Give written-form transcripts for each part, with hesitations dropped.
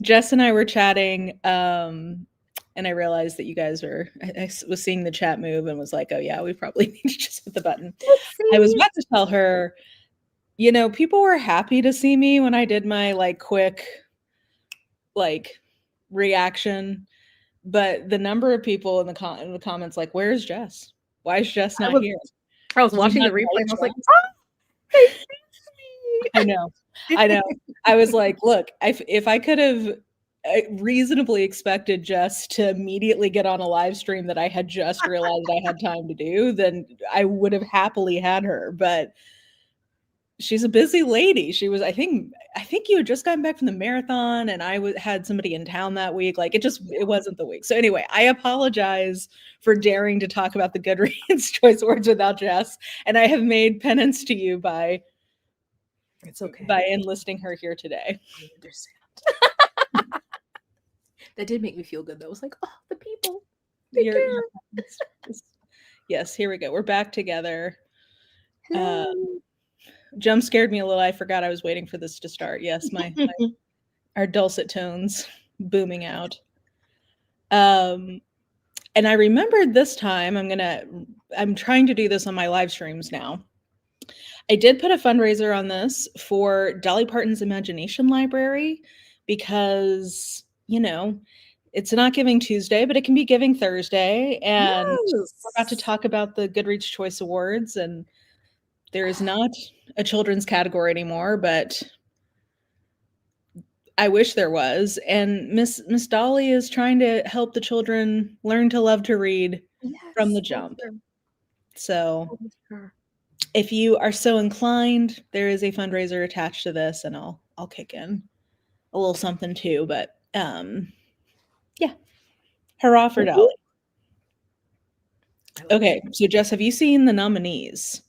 Jess and I were chatting, and I realized that you guys were. I was seeing the chat move and was like, "Oh yeah, we probably need to just hit the button." I was about to tell her, people were happy to see me when I did my quick reaction, but the number of people in the comments like, "Where's Jess? Why is Jess not here?" I was watching the replay and I was like, "Oh, they see me." I know. I was like, look, if I could have reasonably expected Jess to immediately get on a live stream that I had just realized I had time to do, then I would have happily had her. But she's a busy lady. She was, I think you had just gotten back from the marathon, and I had somebody in town that week. It wasn't the week. So anyway, I apologize for daring to talk about the Goodreads Choice Awards without Jess, and I have made penance to you by enlisting her here today. I understand. That did make me feel good though. I was like, oh, the people. Yes, here we go. We're back together. Jump scared me a little. I forgot I was waiting for this to start. Yes, our dulcet tones booming out. And I remembered this time I'm trying to do this on my live streams now. I did put a fundraiser on this for Dolly Parton's Imagination Library because, it's not Giving Tuesday, but it can be Giving Thursday. And we're about to talk about the Goodreads Choice Awards, and there is not a children's category anymore, but I wish there was. And Miss Dolly is trying to help the children learn to love to read from the jump. So if you are so inclined, there is a fundraiser attached to this, and I'll kick in a little something too. But yeah, hurrah for Dolly. Okay, so Jess, have you seen the nominees?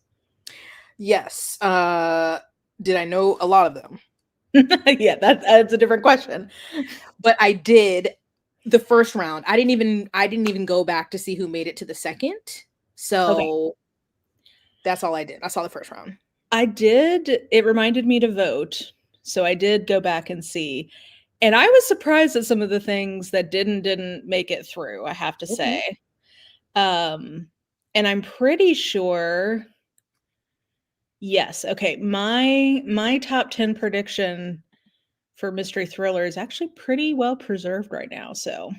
Yes. Did I know a lot of them? Yeah, that's a different question. But I did the first round. I didn't even go back to see who made it to the second. So that's all I did. I saw the first round. I did. It reminded me to vote. So I did go back and see. And I was surprised at some of the things that didn't make it through, I have to say. And I'm pretty sure. Yes. Okay. My top 10 prediction for mystery thriller is actually pretty well preserved right now. So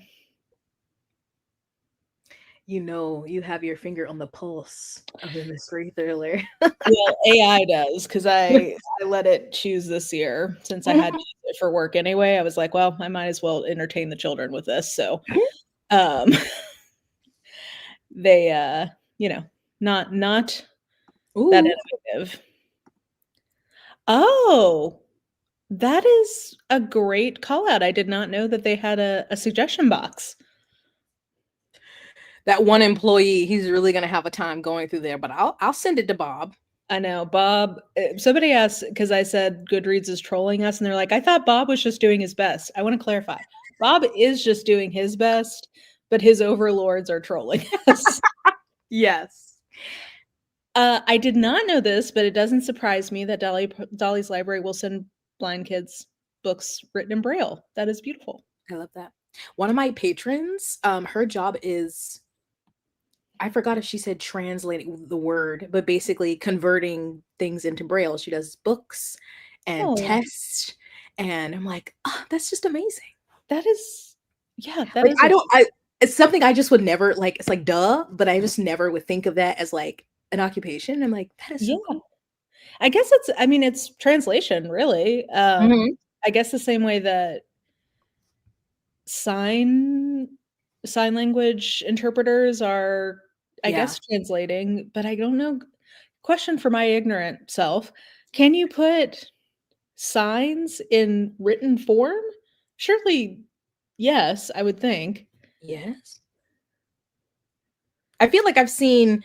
you have your finger on the pulse of the mystery thriller. Well, AI does, because I let it choose this year since I had to use it for work anyway. I was like, well, I might as well entertain the children with this. So they not that innovative. Oh, that is a great call out. I did not know that they had a suggestion box. That one employee, he's really gonna have a time going through there, but I'll send it to Bob. I know, Bob. Somebody asked, because I said Goodreads is trolling us, and they're like, I thought Bob was just doing his best. I want to clarify. Bob is just doing his best, but his overlords are trolling us. Yes. I did not know this, but it doesn't surprise me that Dolly's library will send blind kids books written in Braille. That is beautiful. I love that. One of my patrons, her job is, I forgot if she said translating the word, but basically converting things into Braille. She does books and tests, and I'm like, oh, that's just amazing. That is, yeah. That like, is. It's something I just would never like. It's like duh, but I just never would think of that as like an occupation. I'm like, that is so cool. I guess it's translation, really. I guess the same way that sign language interpreters are, I guess, translating, but I don't know. Question for my ignorant self. Can you put signs in written form? Surely, yes, I would think. Yes. I feel like I've seen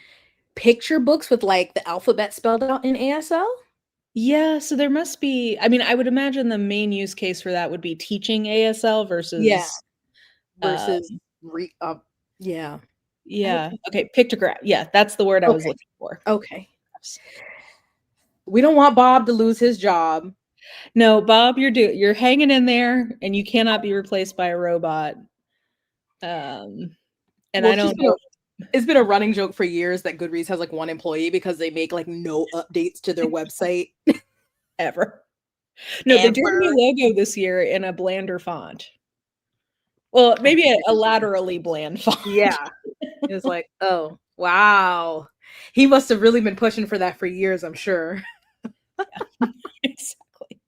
picture books with like the alphabet spelled out in ASL. Yeah, so there must be, I mean, I would imagine the main use case for that would be teaching ASL versus yeah. Okay, pictograph. Yeah, that's the word I was looking for. Okay. We don't want Bob to lose his job. No, Bob, you're hanging in there, and you cannot be replaced by a robot. And Well, I don't know it's been a running joke for years that Goodreads has like one employee because they make like no updates to their website ever. No, they did a new ever. logo this year in a blander font. Well, I maybe hate a it. laterally bland font. Yeah. It's like, oh, wow. He must have really been pushing for that for years, I'm sure. Exactly.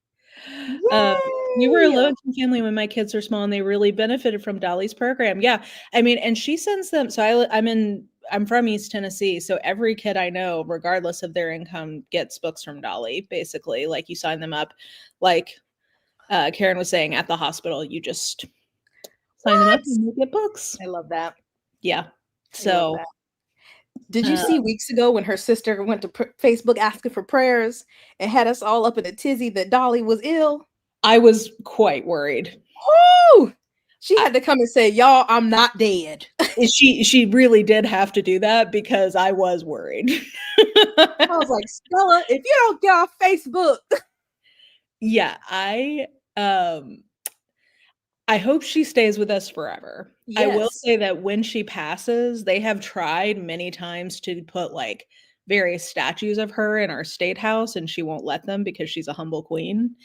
Uh, we were a Yay! low-income family when my kids were small, and they really benefited from Dolly's program. Yeah, I mean, and she sends them. So I'm from East Tennessee, so every kid I know, regardless of their income, gets books from Dolly. Basically, like you sign them up, like Karen was saying at the hospital, you just sign them up What? and you get books. I love that. Yeah. I love So that. Did you uh, see weeks ago when her sister went to Facebook asking for prayers and had us all up in a tizzy that Dolly was ill? I was quite worried. Woo! She I, had to come and say, "Y'all, I'm not dead." she really did have to do that because I was worried. I was like, Stella, if you don't get off Facebook. Yeah, um I hope she stays with us forever. I will Yes. say that when she passes, they have tried many times to put, like, various statues of her in our state house, and she won't let them because she's a humble queen.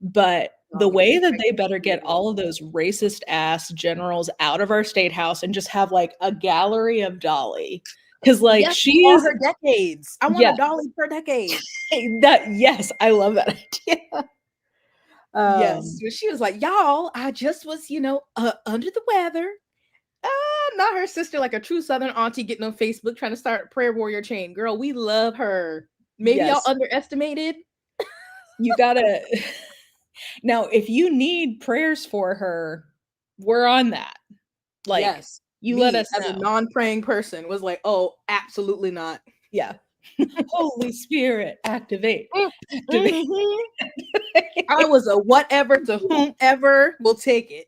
But the Dolly way is that they pregnant. better get all of those racist ass generals out of our state house and just have, like, a gallery of Dolly, because like, Yes, she all is her decades. I want yeah, a Dolly per decade. yes, I love that idea. Yes. Um, When she was like, y'all, I just was, under the weather. Not her sister, like a true Southern auntie getting on Facebook trying to start a prayer warrior chain. Girl, we love her. Maybe y'all yes, underestimated. you gotta now, if you need prayers for her, we're on that. Like, Yes. you let Me, us as a know. non-praying person, was like, oh, absolutely not. Yeah. Holy Spirit, activate, activate. Mm-hmm. I was a whatever to whomever will take it.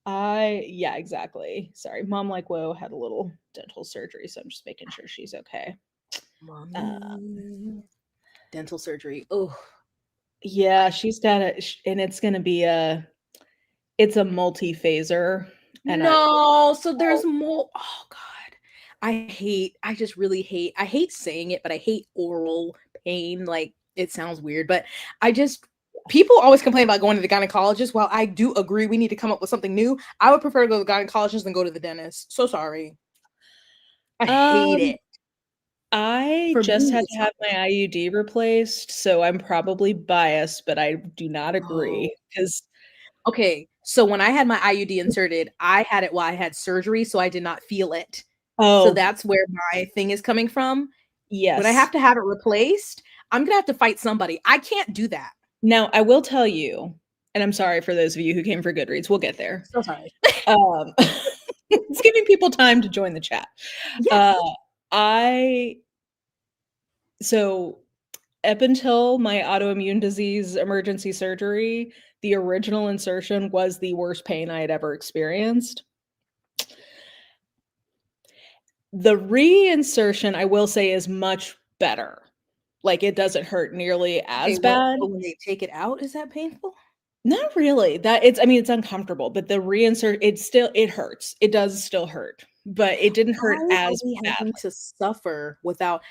Yeah, exactly. Sorry, Mom Like Woe had a little dental surgery, so I'm just making sure she's okay. Um, Mommy. Dental surgery. Oh, yeah, she's got and it's gonna be it's a multi-phaser, and no. So there's more. Oh God. I just really I hate saying it, but I hate oral pain. Like it sounds weird, but I just, people always complain about going to the gynecologist. While I do agree we need to come up with something new, I would prefer to go to the gynecologist than go to the dentist. So sorry. I hate um, it. I For just me, had it's to have my IUD replaced, so I'm probably biased, but I do not oh. agree because Okay, so when I had my IUD inserted, I had it while I had surgery, so I did not feel it. So oh, that's where my thing is coming from. When I yes. have to have it replaced, I'm gonna have to fight somebody. I can't do that. Now, I will tell you, and I'm sorry for those of you who came for Goodreads, we'll get there. So sorry. Um, it's giving people time to join the chat. Uh, Yes. I so up until my autoimmune disease emergency surgery, the original insertion was the worst pain I had ever experienced. The reinsertion, I will say, is much better. Like, it doesn't hurt nearly Okay, as what, bad. but when they take it out, is that painful? Not really. That it's I mean, it's uncomfortable, but the reinsert, it hurts. It does still hurt, but it didn't hurt Why are as we badly. having to suffer without,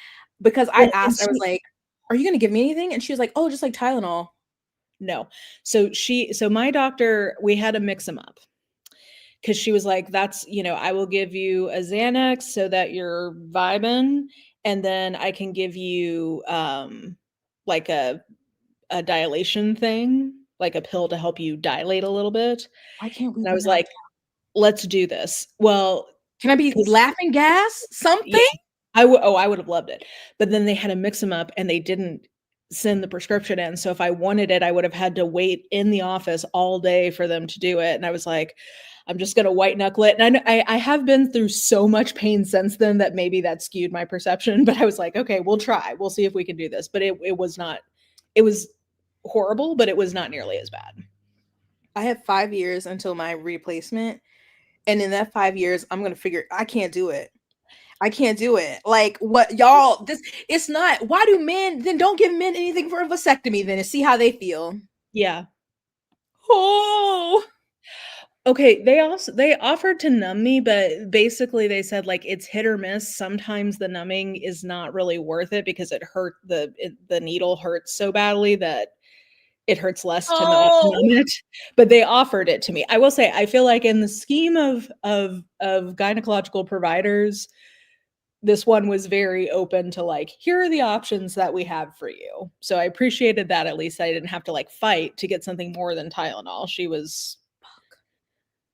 because I Well, and asked, I was she like, "Are you gonna give me anything?" And she was like, "Oh, just like Tylenol." no. So my doctor, we had to mix them up because she was like, "That's, I will give you a Xanax so that you're vibing, and then I can give you, like a dilation thing, like a pill to help you dilate a little bit." Why can't we And I be was knocked like, out? "Let's do this." Well, Can I be 'cause laughing gas? yeah, Something? I would have loved it. But then they had to mix them up and they didn't send the prescription in. So if I wanted it, I would have had to wait in the office all day for them to do it. And I was like, I'm just gonna white knuckle it. And I have been through so much pain since then that maybe that skewed my perception. But I was like, okay, we'll try. We'll see if we can do this. But it was not, it was horrible, but it was not nearly as bad. I have 5 years until my replacement, and in that 5 years, I'm gonna figure I can't do it. I can't do it. Like, what y'all, this, it's not, why do men, then don't give men anything for a vasectomy then and see how they feel. Yeah. Oh. Okay, they offered to numb me, but basically they said like it's hit or miss. Sometimes the numbing is not really worth it because the needle hurts so badly that it hurts less to not numb it. But they offered it to me. I will say I feel like in the scheme of gynecological providers, this one was very open to like, here are the options that we have for you. So I appreciated that. At least I didn't have to like fight to get something more than Tylenol. She was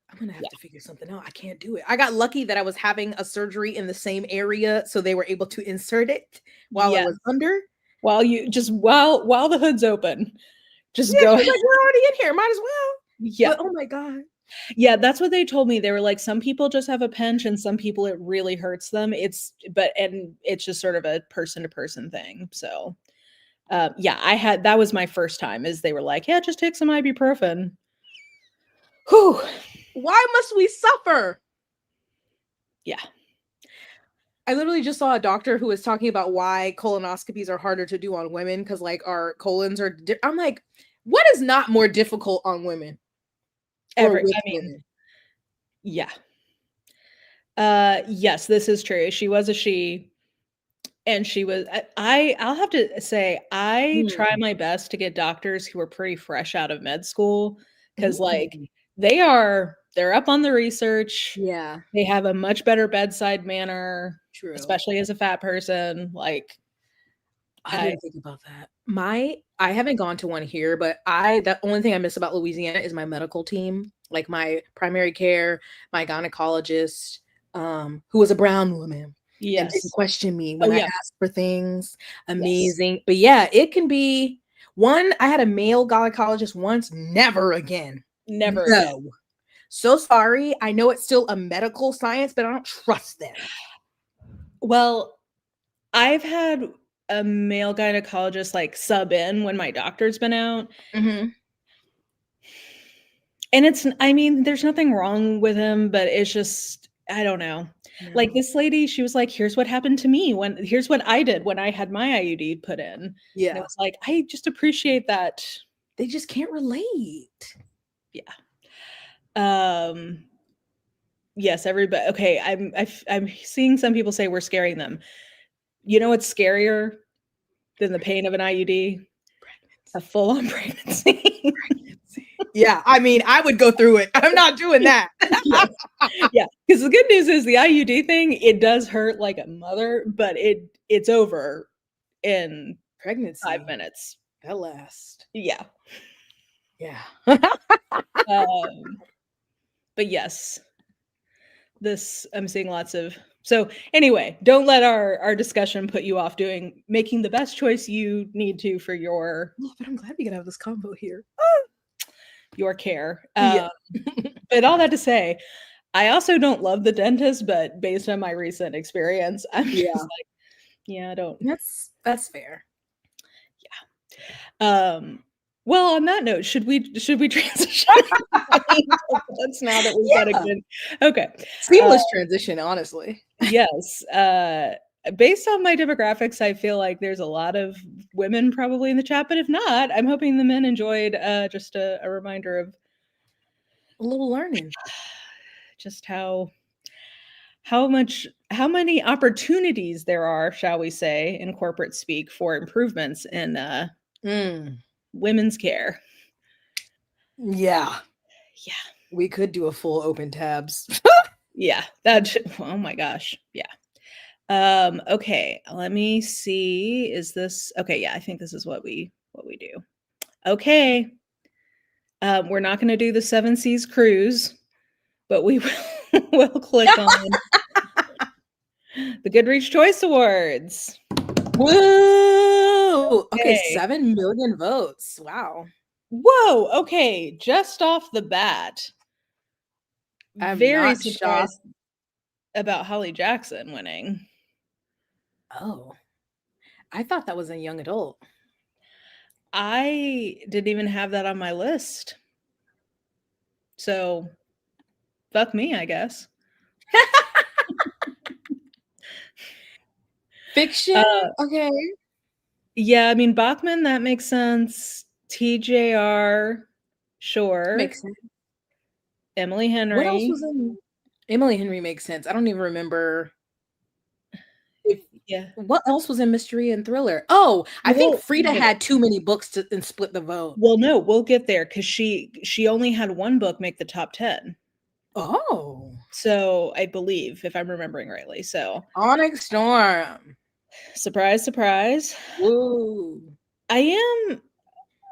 I'm gonna have to figure something out. I can't do it. I got lucky that I was having a surgery in the same area, so they were able to insert it while it was under. While the hood's open, just Yeah, go. she's like, we're already in here. Might as well. Yeah. But, oh my God. Yeah, that's what they told me. They were like, some people just have a pinch and some people it really hurts them. It's just sort of a person to person thing. So yeah, that was my first time is they were like, yeah, just take some ibuprofen. Whew. Why must we suffer? Yeah. I literally just saw a doctor who was talking about why colonoscopies are harder to do on women because like our colons are I'm like, what is not more difficult on women? Women? Yeah. Yes, this is true. She was a she. And she was I'll have to say, I try my best to get doctors who are pretty fresh out of med school because like they're up on the research. Yeah. They have a much better bedside manner, True. especially as a fat person. Like I didn't think about that. I haven't gone to one here, but the only thing I miss about Louisiana is my medical team, like my primary care, my gynecologist, who was a brown woman. Yes. And didn't question me when I asked for things. Amazing. Yes. But yeah, it can be one. I had a male gynecologist once, never again. Never again. So sorry. I know it's still a medical science, but I don't trust them. Well, I've had a male gynecologist like sub in when my doctor's been out. Mm-hmm. And I mean, there's nothing wrong with him, but it's just, I don't know. No. Like this lady, she was like, here's what happened to me here's what I did when I had my IUD put in. Yeah. And it was like, I just appreciate that. They just can't relate. Yeah. Yes, everybody. Okay. I'm seeing some people say we're scaring them. You know what's scarier than the pain of an IUD? Pregnancy. A full-on pregnancy. Yeah, I mean, I would go through it. I'm not doing that. Yeah, because the good news is the IUD thing, it does hurt like a mother, but it's over in pregnancy 5 minutes. That lasts. Yeah. Yeah. But yes, I'm seeing lots of. So anyway, don't let our discussion put you off making the best choice you need to for your. Oh, but I'm glad we can have this combo here. Your care. Yeah. But all that to say, I also don't love the dentist, but based on my recent experience, I'm just like, yeah, I don't. That's fair. Yeah. Well, on that note, should we transition? That's now that we've got a good. Okay. Seamless transition, honestly. Yes. Based on my demographics, I feel like there's a lot of women probably in the chat, but if not, I'm hoping the men enjoyed just a reminder of a little learning, just how many opportunities there are, shall we say, in corporate speak for improvements in women's care. Yeah. We could do a full open tabs. Yeah, oh my gosh. Yeah. Okay, let me see. Is this okay? Yeah, I think this is what we do. Okay. We're not going to do the 7 Seas cruise, but we will click on the Goodreads Choice Awards. Woo! Okay, 7 million votes. Wow. Whoa. Okay, just off the bat, I'm very surprised about Holly Jackson winning. Oh, I thought that was a young adult. I didn't even have that on my list. So, fuck me, I guess. Fiction? Okay. Yeah, I mean Bachman, that makes sense. TJR, sure. Makes sense. Emily What else was Henry. in Emily Henry makes sense. I don't even remember if Yeah. what else was in mystery and thriller. Oh, I think We'll Frida get it. had too many books to and split the vote. Well, no, we'll get there because she only had one book make the top 10. Oh. So I believe, if I'm remembering rightly. So Onyx Storm. surprise, surprise. Woo. I am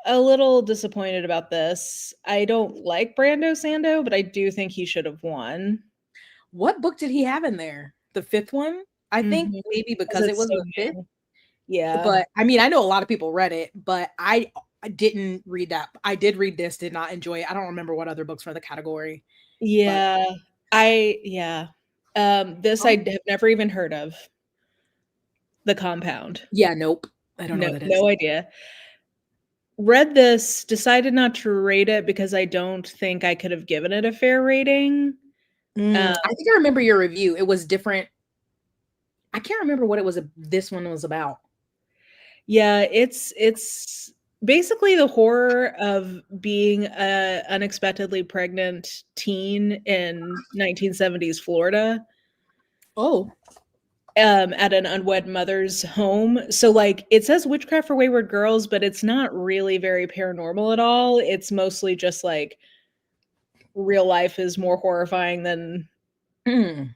a little disappointed about this. I don't like Brando Sando, but I do think he should have won. What book did he have in there? The fifth one? I think Mhm. maybe 'Cause because it it's was so the fifth. new. Yeah. But I mean, I know a lot of people read it, but I didn't read that. I did read this, did not enjoy it. I don't remember what other books were in the category. But Yeah. Yeah. This I have never even heard of. The Compound. yeah, nope. I don't know No, what that is. no idea. Read this, decided not to rate it because I don't think I could have given it a fair rating. I think I remember your review. It was different. I can't remember what it was. This one was about. Yeah, it's basically the horror of being a unexpectedly pregnant teen in 1970s Florida, Oh, at an unwed mother's home. So, like, it says Witchcraft for Wayward Girls, but it's not really very paranormal at all. It's mostly just like real life is more horrifying than mm.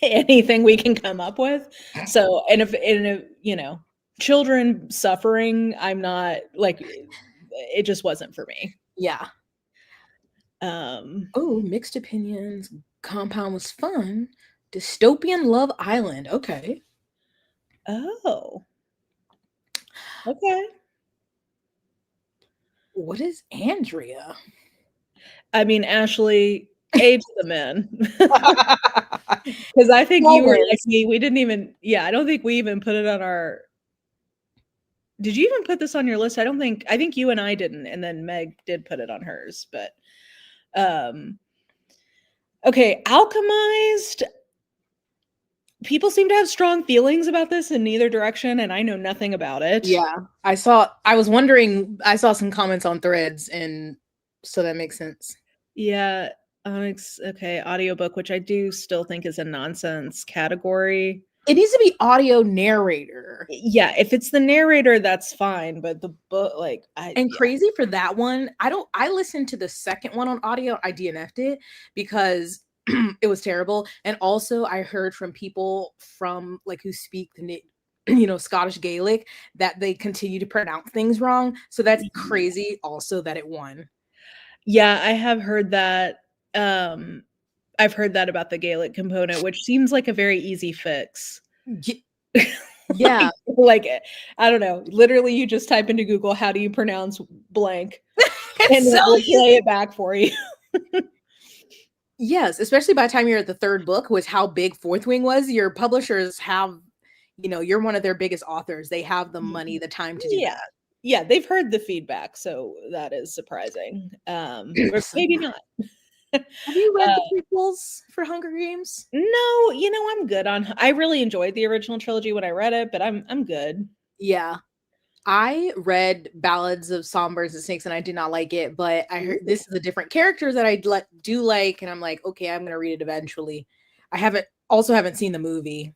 anything we can come up with. So, and if you know, children suffering, I'm not like it just wasn't for me. Yeah. Um, Oh, mixed opinions. Compound was fun. Dystopian Love Island. Okay. oh, okay. What is Andrea? I mean, Ashley, age the men. Because I think you were like Always. me. We didn't even, yeah, I don't think we even put it on our. Did you even put this on your list? I think you and I didn't. And then Meg did put it on hers. But, um, okay, Alchemized. People seem to have strong feelings about this in neither direction, and I know nothing about it. Yeah. I was wondering, I saw some comments on threads, and so that makes sense. Yeah, Onyx, okay, audiobook, which I do still think is a nonsense category. It needs to be audio narrator. Yeah, if it's the narrator, that's fine, but the book, like, And yeah. crazy for that one, I listened to the second one on audio. I DNF'd it because it was terrible. And also I heard from people from like who speak the Scottish Gaelic that they continue to pronounce things wrong. So that's crazy also that it won. Yeah, I have heard that. I've heard that about the Gaelic component, which seems like a very easy fix. Yeah. Like, I don't know. Literally, you just type into Google, how do you pronounce blank? And So it will play it back for you. yes, especially by the time you're at the third book, was how big Fourth Wing was. Your publishers have, you're one of their biggest authors. They have the money, the time to do Yeah. that. Yeah, they've heard the feedback, so that is surprising. Or maybe not. Have you read the prequels for Hunger Games? No, I'm good on. I really enjoyed the original trilogy when I read it, but I'm good. Yeah. I read Ballads of Songbirds and Snakes and I did not like it, but I heard this is a different character that I do like, and I'm like, okay, I'm gonna read it eventually. I haven't seen the movie.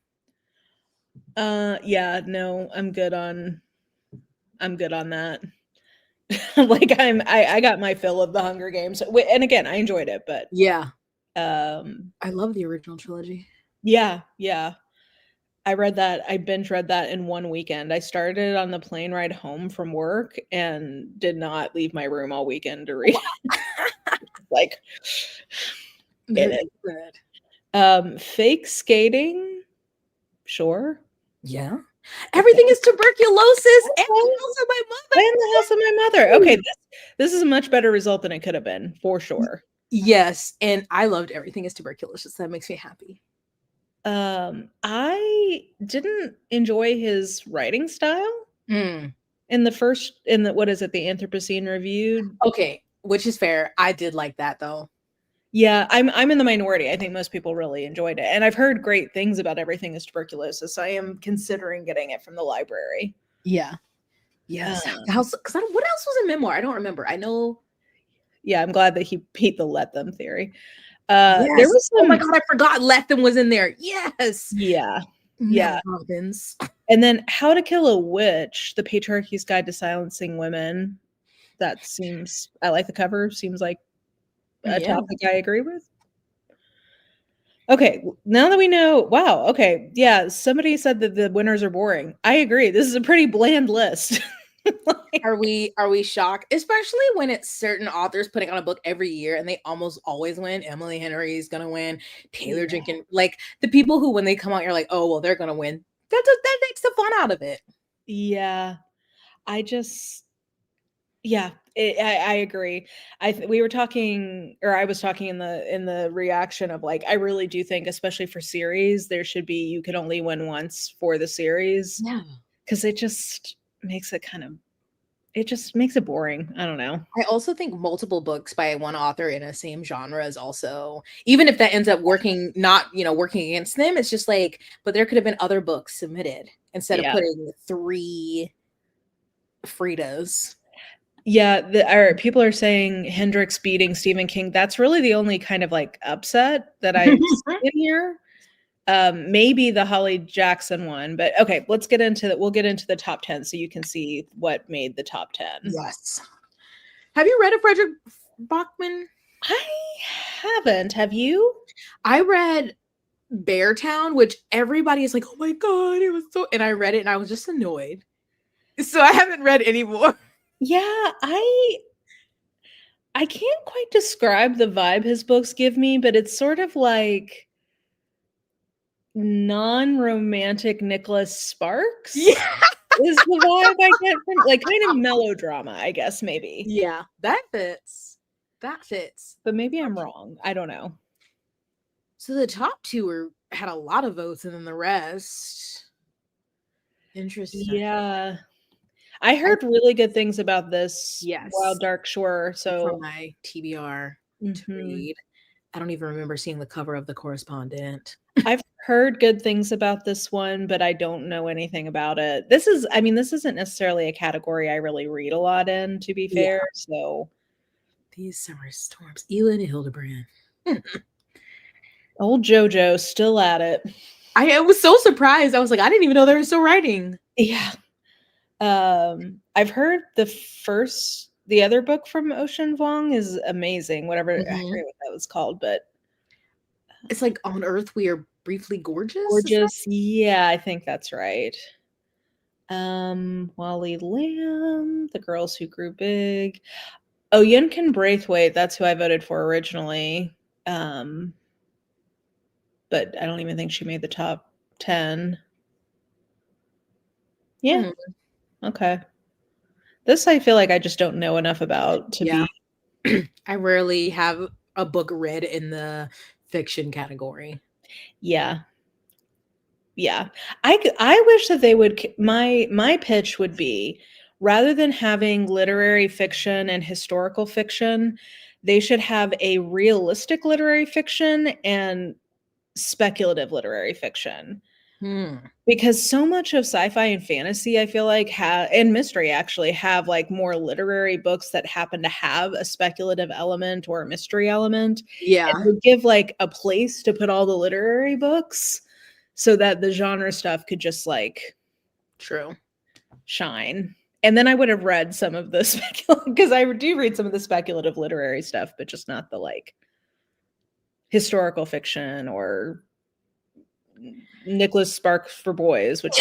Yeah, no, I'm good on that. Like I got my fill of the Hunger Games. And again, I enjoyed it, but Yeah. um I love the original trilogy. yeah. I binge read that in one weekend. I started it on the plane ride home from work and did not leave my room all weekend to read. Like in Very it. good. Fake skating, sure. Yeah. Everything is tuberculosis and the house of my mother. And the house of my mother. Okay, this is a much better result than it could have been, for sure. Yes, and I loved Everything is Tuberculosis. That makes me happy. I didn't enjoy his writing style Mm. in the what is it, the Anthropocene Reviewed? Okay, which is fair. I did like that though. Yeah, I'm in the minority. I think most people really enjoyed it. And I've heard great things about Everything is Tuberculosis. So I am considering getting it from the library. Yeah. Yes. Because what else was a memoir? I don't remember. I know. Yeah, I'm glad that he beat the let them theory. Yes. There was Oh my God, I forgot Lethem was in there. Yes. Yeah. Mel Robbins. And then How to Kill a Witch, The Patriarchy's Guide to Silencing Women. That seems, I like the cover. Seems like a topic I agree with. Okay, now that we know, wow, okay, yeah, somebody said that the winners are boring. I agree. This is a pretty bland list. Are we shocked? Especially when it's certain authors putting out a book every year and they almost always win. Emily Henry is gonna win. Taylor Jenkins, like the people who when they come out, you're like, oh well, they're gonna win. That takes the fun out of it. Yeah, I just, yeah, I agree. We were talking, or I was talking in the reaction of like, I really do think, especially for series, there should be you can only win once for the series. Yeah, because it just makes it it just makes it boring. I don't know. I also think multiple books by one author in a same genre is also, even if that ends up working, not working against them, it's just like, but there could have been other books submitted instead of putting 3 Fridas. Yeah, people are saying Hendrix beating Stephen King. That's really the only kind of like upset that I see in here. Maybe the Holly Jackson one, but okay, let's get into that. We'll get into the top 10 so you can see what made the top 10. Yes. Have you read a Frederick Bachman? I haven't. Have you? I read Beartown, which everybody is like, oh my God, it was so, and I read it and I was just annoyed. So I haven't read any more. Yeah, I can't quite describe the vibe his books give me, but it's sort of like non-romantic Nicholas Sparks. Yeah. Is the vibe I get from, like, kind of melodrama, I guess, maybe. Yeah, that fits. But maybe I'm wrong. I don't know. So the top 2 had a lot of votes, and then the rest. Interesting. Yeah. I heard really good things about this Wild Dark Shore. So from my TBR to read. I don't even remember seeing the cover of The Correspondent. I've heard good things about this one, but I don't know anything about it. This isn't necessarily a category I really read a lot in, to be fair. So These Summer Storms, Elin Hildebrand. Old JoJo still at it. I was so surprised. I was like, I didn't even know they were still writing. Yeah. I've heard the other book from Ocean Vuong is amazing. Whatever, I forget what that was called, but it's like On Earth We Are Briefly Gorgeous. Yeah, I think that's right. Wally Lamb, The Girls Who Grew Big. Oh, Yunkin Braithwaite, that's who I voted for originally. But I don't even think she made the top 10. Yeah. Okay. This I feel like I just don't know enough about to be. I rarely have a book read in the fiction category. Yeah. Yeah. I wish that they would, my pitch would be, rather than having literary fiction and historical fiction, they should have a realistic literary fiction and speculative literary fiction. Because so much of sci-fi and fantasy, I feel like, and mystery actually have like more literary books that happen to have a speculative element or a mystery element. Yeah. And would give like a place to put all the literary books so that the genre stuff could just like shine. And then I would have read some of the speculative, because I do read some of the speculative literary stuff, but just not the like historical fiction or Nicholas Sparks for boys, which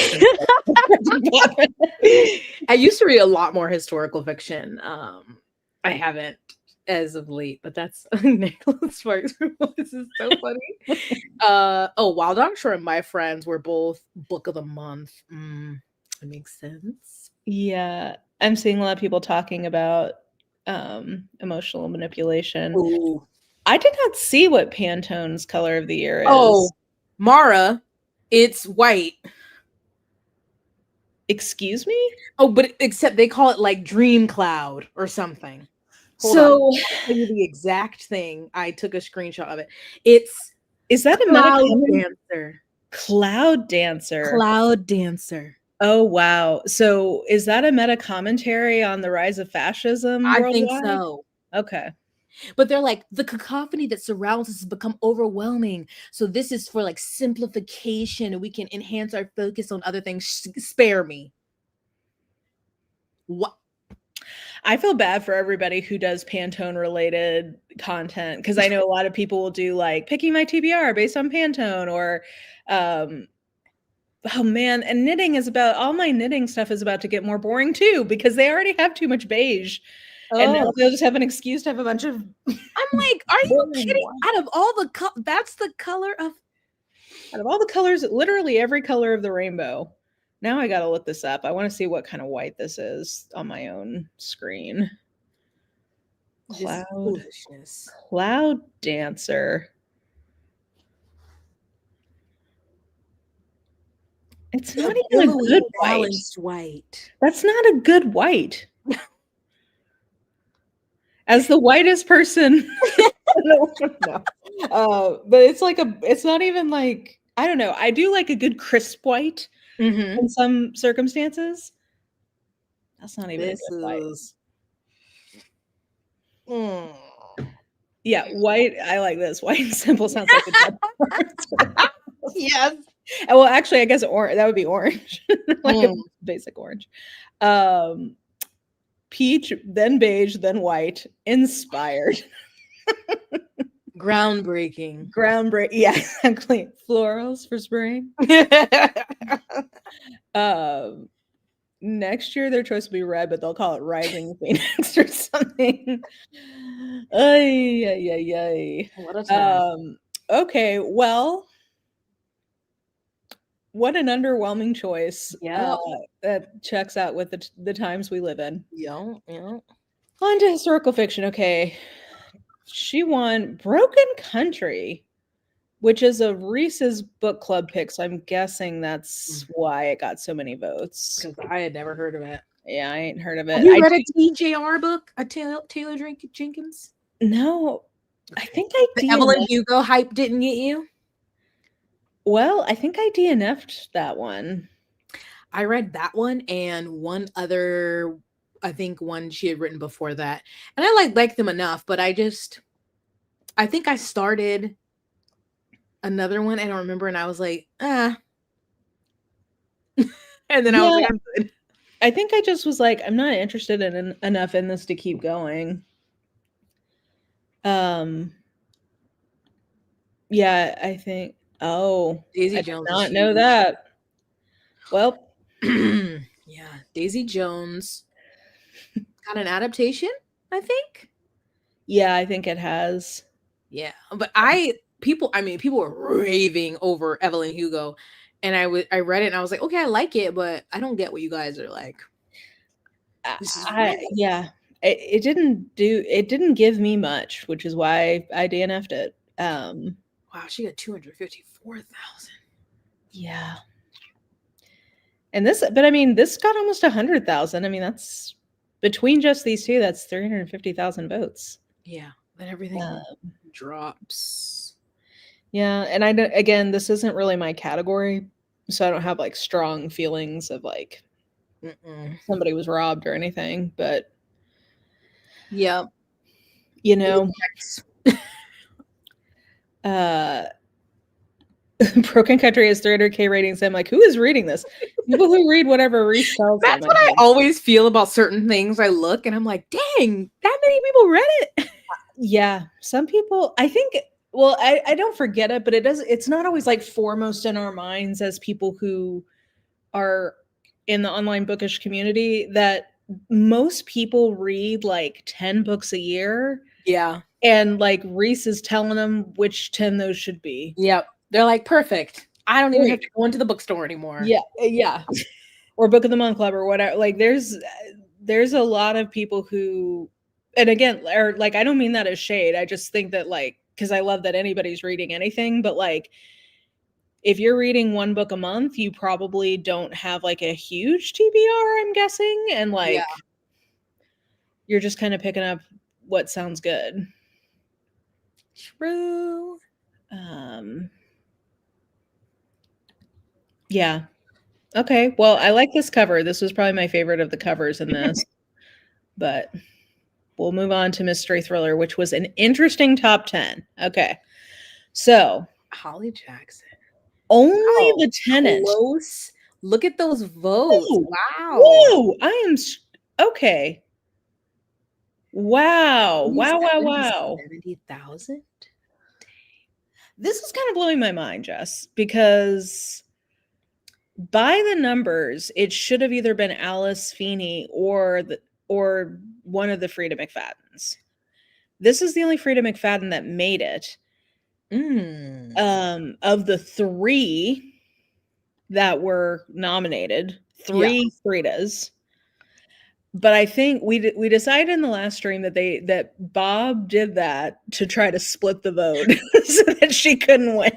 I used to read a lot more historical fiction. I haven't as of late, but that's Nicholas Sparks for boys is so funny. Wild Dark Shore and My Friends were both book of the month. It makes sense. Yeah, I'm seeing a lot of people talking about emotional manipulation. Ooh. I did not see what Pantone's color of the year is. Oh, Mara. It's white. Excuse me? Oh, but except they call it like Dream Cloud or something. Hold on. So I'll tell you the exact thing. I took a screenshot of it. It's is that a Cloud meta Dancer. Cloud Dancer? Cloud Dancer. Oh wow. So is that a meta commentary on the rise of fascism I think worldwide? so. Okay. But they're like, the cacophony that surrounds us has become overwhelming. So this is for like simplification, and we can enhance our focus on other things. Spare me. What? I feel bad for everybody who does Pantone related content because I know a lot of people will do like picking my TBR based on Pantone or oh man, and knitting is about all my knitting stuff is about to get more boring too because they already have too much beige. And now they'll just have an excuse to have a bunch of I'm like, are you kidding? white. Out of all the that's the color of Out of all the colors, literally every color of the rainbow. Now I gotta look this up. I want to see what kind of white this is on my own screen. just foolishness. Cloud Dancer. It's not even a good balanced white. That's not a good white. As the whitest person, no. But it's like it's not even like, I don't know. I do like a good crisp white in some circumstances. That's not even a good white. Yeah, white. I like this. White and simple sounds like a yes. Well, actually, I guess that would be orange, like a basic orange. Peach, then beige, then white. Inspired. Groundbreaking. Yeah, exactly. Florals for spring. Next year their choice will be red, but they'll call it Rising Phoenix or something. Ay. What a time. Okay, well, what an underwhelming choice. Yeah. That checks out with the times we live in. Yeah. On to historical fiction. Okay. She won Broken Country, which is a Reese's book club pick. So I'm guessing that's why it got so many votes. Because I had never heard of it. Yeah, I ain't heard of it. Have you read a TJR book? A Taylor Jenkins? No. I think I did. Evelyn Hugo hype didn't get you? Well, I think I DNF'd that one. I read that one and one other, I think one she had written before that. And I liked them enough, but I think I started another one, I don't remember, and I was like, and then I was like, I'm good. I think I just was like, I'm not interested in enough in this to keep going. Yeah, I think. Oh, Daisy I Jones did not know that. Well, yeah, Daisy Jones got an adaptation, I think. Yeah, I think it has. Yeah, but people were raving over Evelyn Hugo, and I read it and I was like, okay, I like it, but I don't get what you guys are like. Yeah, it didn't give me much, which is why I DNF'd it. Wow, she got 254,000. Yeah. And this got almost 100,000. I mean, that's between just these two, that's 350,000 votes. Yeah, but everything drops. Yeah, and again, this isn't really my category, so I don't have like strong feelings of like somebody was robbed or anything, but yeah, Broken Country has 300K ratings. I'm like, who is reading this? People who read whatever Reese tells them. That's what I always feel about certain things. I look and I'm like, dang, that many people read it. Yeah, some people, I think. Well, I don't forget it, but it's not always like foremost in our minds as people who are in the online bookish community that most people read like 10 books a year. Yeah. And like Reese is telling them which 10 those should be. Yep. They're like, perfect. I don't even have to go into the bookstore anymore. Yeah. Or Book of the Month Club or whatever. Like there's a lot of people who, and again, or like, I don't mean that as shade. I just think that like, because I love that anybody's reading anything, but like, if you're reading one book a month, you probably don't have like a huge TBR, I'm guessing. And like, you're just kind of picking up what sounds good. True. Yeah. Okay. Well, I like this cover. This was probably my favorite of the covers in this. But we'll move on to mystery thriller, which was an interesting top 10. Okay. So, Holly Jackson. Only Wow, the Tenant. close. Look at those votes. Whoa. Wow. Whoa. I am okay. Wow. Wow. 70,000? This is kind of blowing my mind, Jess, because by the numbers, it should have either been Alice Feeney or one of the Frida McFaddens. This is the only Frida McFadden that made it. Of the 3 that were nominated, 3 Fridas. But I think we decided in the last stream that Bob did that to try to split the vote so that she couldn't win.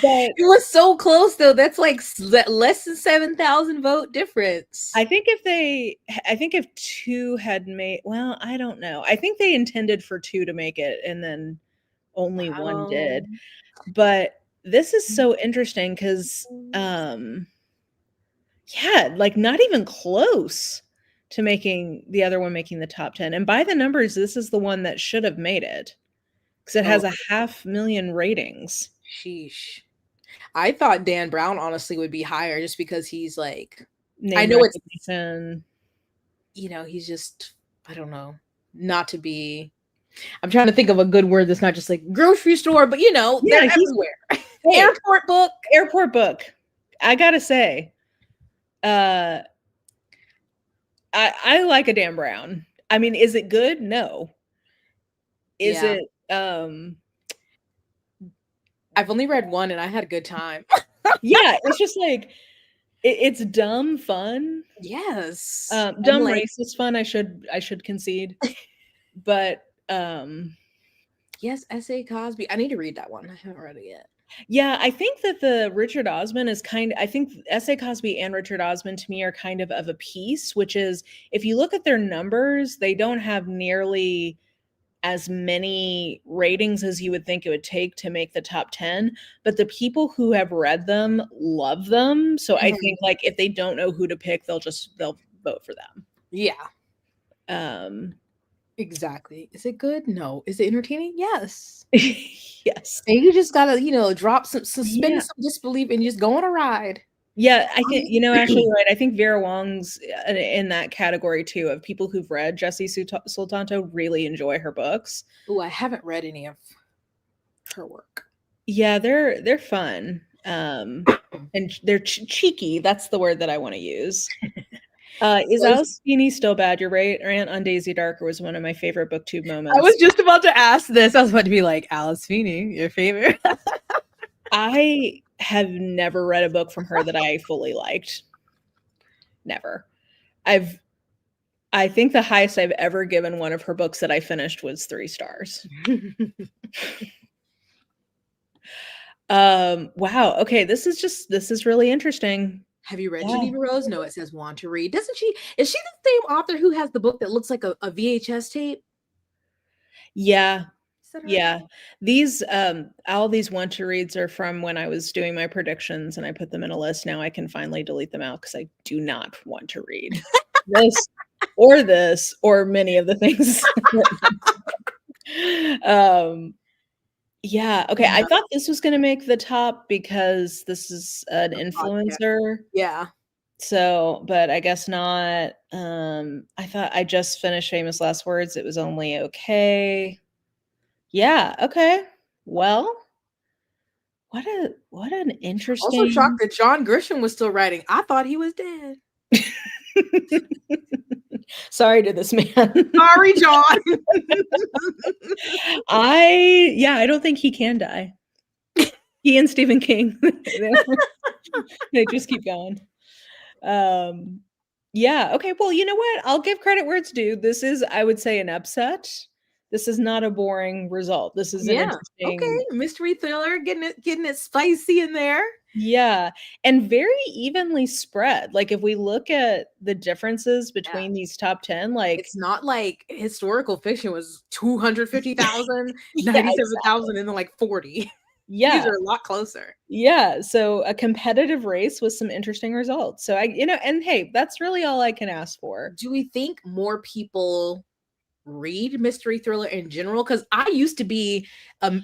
It was so close though. That's like less than 7,000 vote difference. I think if 2 had made, well, I don't know. I think they intended for 2 to make it and then only 1 did. But this is so interesting because yeah, like not even close to making the other one making the top 10. And by the numbers, this is the one that should have made it because it has 500,000 ratings. Sheesh. I thought Dan Brown honestly would be higher just because he's like, I know it's, he's just, I don't know, not to be, I'm trying to think of a good word that's not just like grocery store, but they're everywhere. Hey, airport book. I gotta say, I like a Dan Brown. I mean, is it good? No. Is it I've only read 1 and I had a good time. Yeah, it's just like it's dumb fun. Yes. Dumb racist fun, I should concede. But yes, S.A. Cosby. I need to read that one. I haven't read it yet. Yeah, I think that the Richard Osman is I think S.A. Cosby and Richard Osman to me are kind of a piece, which is if you look at their numbers, they don't have nearly as many ratings as you would think it would take to make the top 10, but the people who have read them love them. So I think like if they don't know who to pick, they'll vote for them. Yeah. Exactly. Is it good? No. Is it entertaining? Yes. Yes. And you just gotta, drop suspend some disbelief and just go on a ride. Yeah, I think actually right. I think Vera Wong's in that category too of people who've read Jessie Soltanto really enjoy her books. Oh, I haven't read any of her work. Yeah, they're fun. And they're cheeky. That's the word that I want to use. Is Alice Feeney still bad? Your rant on Daisy Darker was one of my favorite booktube moments. I was just about to ask this. I was about to be like, Alice Feeney, your favorite? I have never read a book from her that I fully liked. Never. I think the highest I've ever given one of her books that I finished was 3 stars. Wow. Okay. This is really interesting. Have you read Geneva Rose? No, it says want to read. Is she the same author who has the book that looks like a VHS tape? Yeah. Yeah. These all these want to reads are from when I was doing my predictions and I put them in a list. Now I can finally delete them out because I do not want to read this or many of the things. Yeah. Okay. I thought this was going to make the top because this is an influencer. Yeah. So, but I guess not. I thought I just finished Famous Last Words. It was only okay. Yeah. Okay. Well, what an interesting. Also shocked that John Grisham was still writing. I thought he was dead. Sorry to this man. Sorry, John. I don't think he can die. He and Stephen King, they just keep going. Yeah. Okay. Well, you know what? I'll give credit where it's due. This is, I would say, an upset. This is not a boring result. This is an Yeah. Okay. interesting. Mystery thriller, getting it spicy in there. Yeah, and very evenly spread. Like, if we look at the differences Yeah. between these top 10, like It's not like historical fiction was 250,000, yeah, 97,000, and then like 40. These yeah, are a lot closer. yeah, so a competitive race with some interesting results. So and hey, that's really all I can ask for. Do we think more people read mystery thriller in general? Because I used to be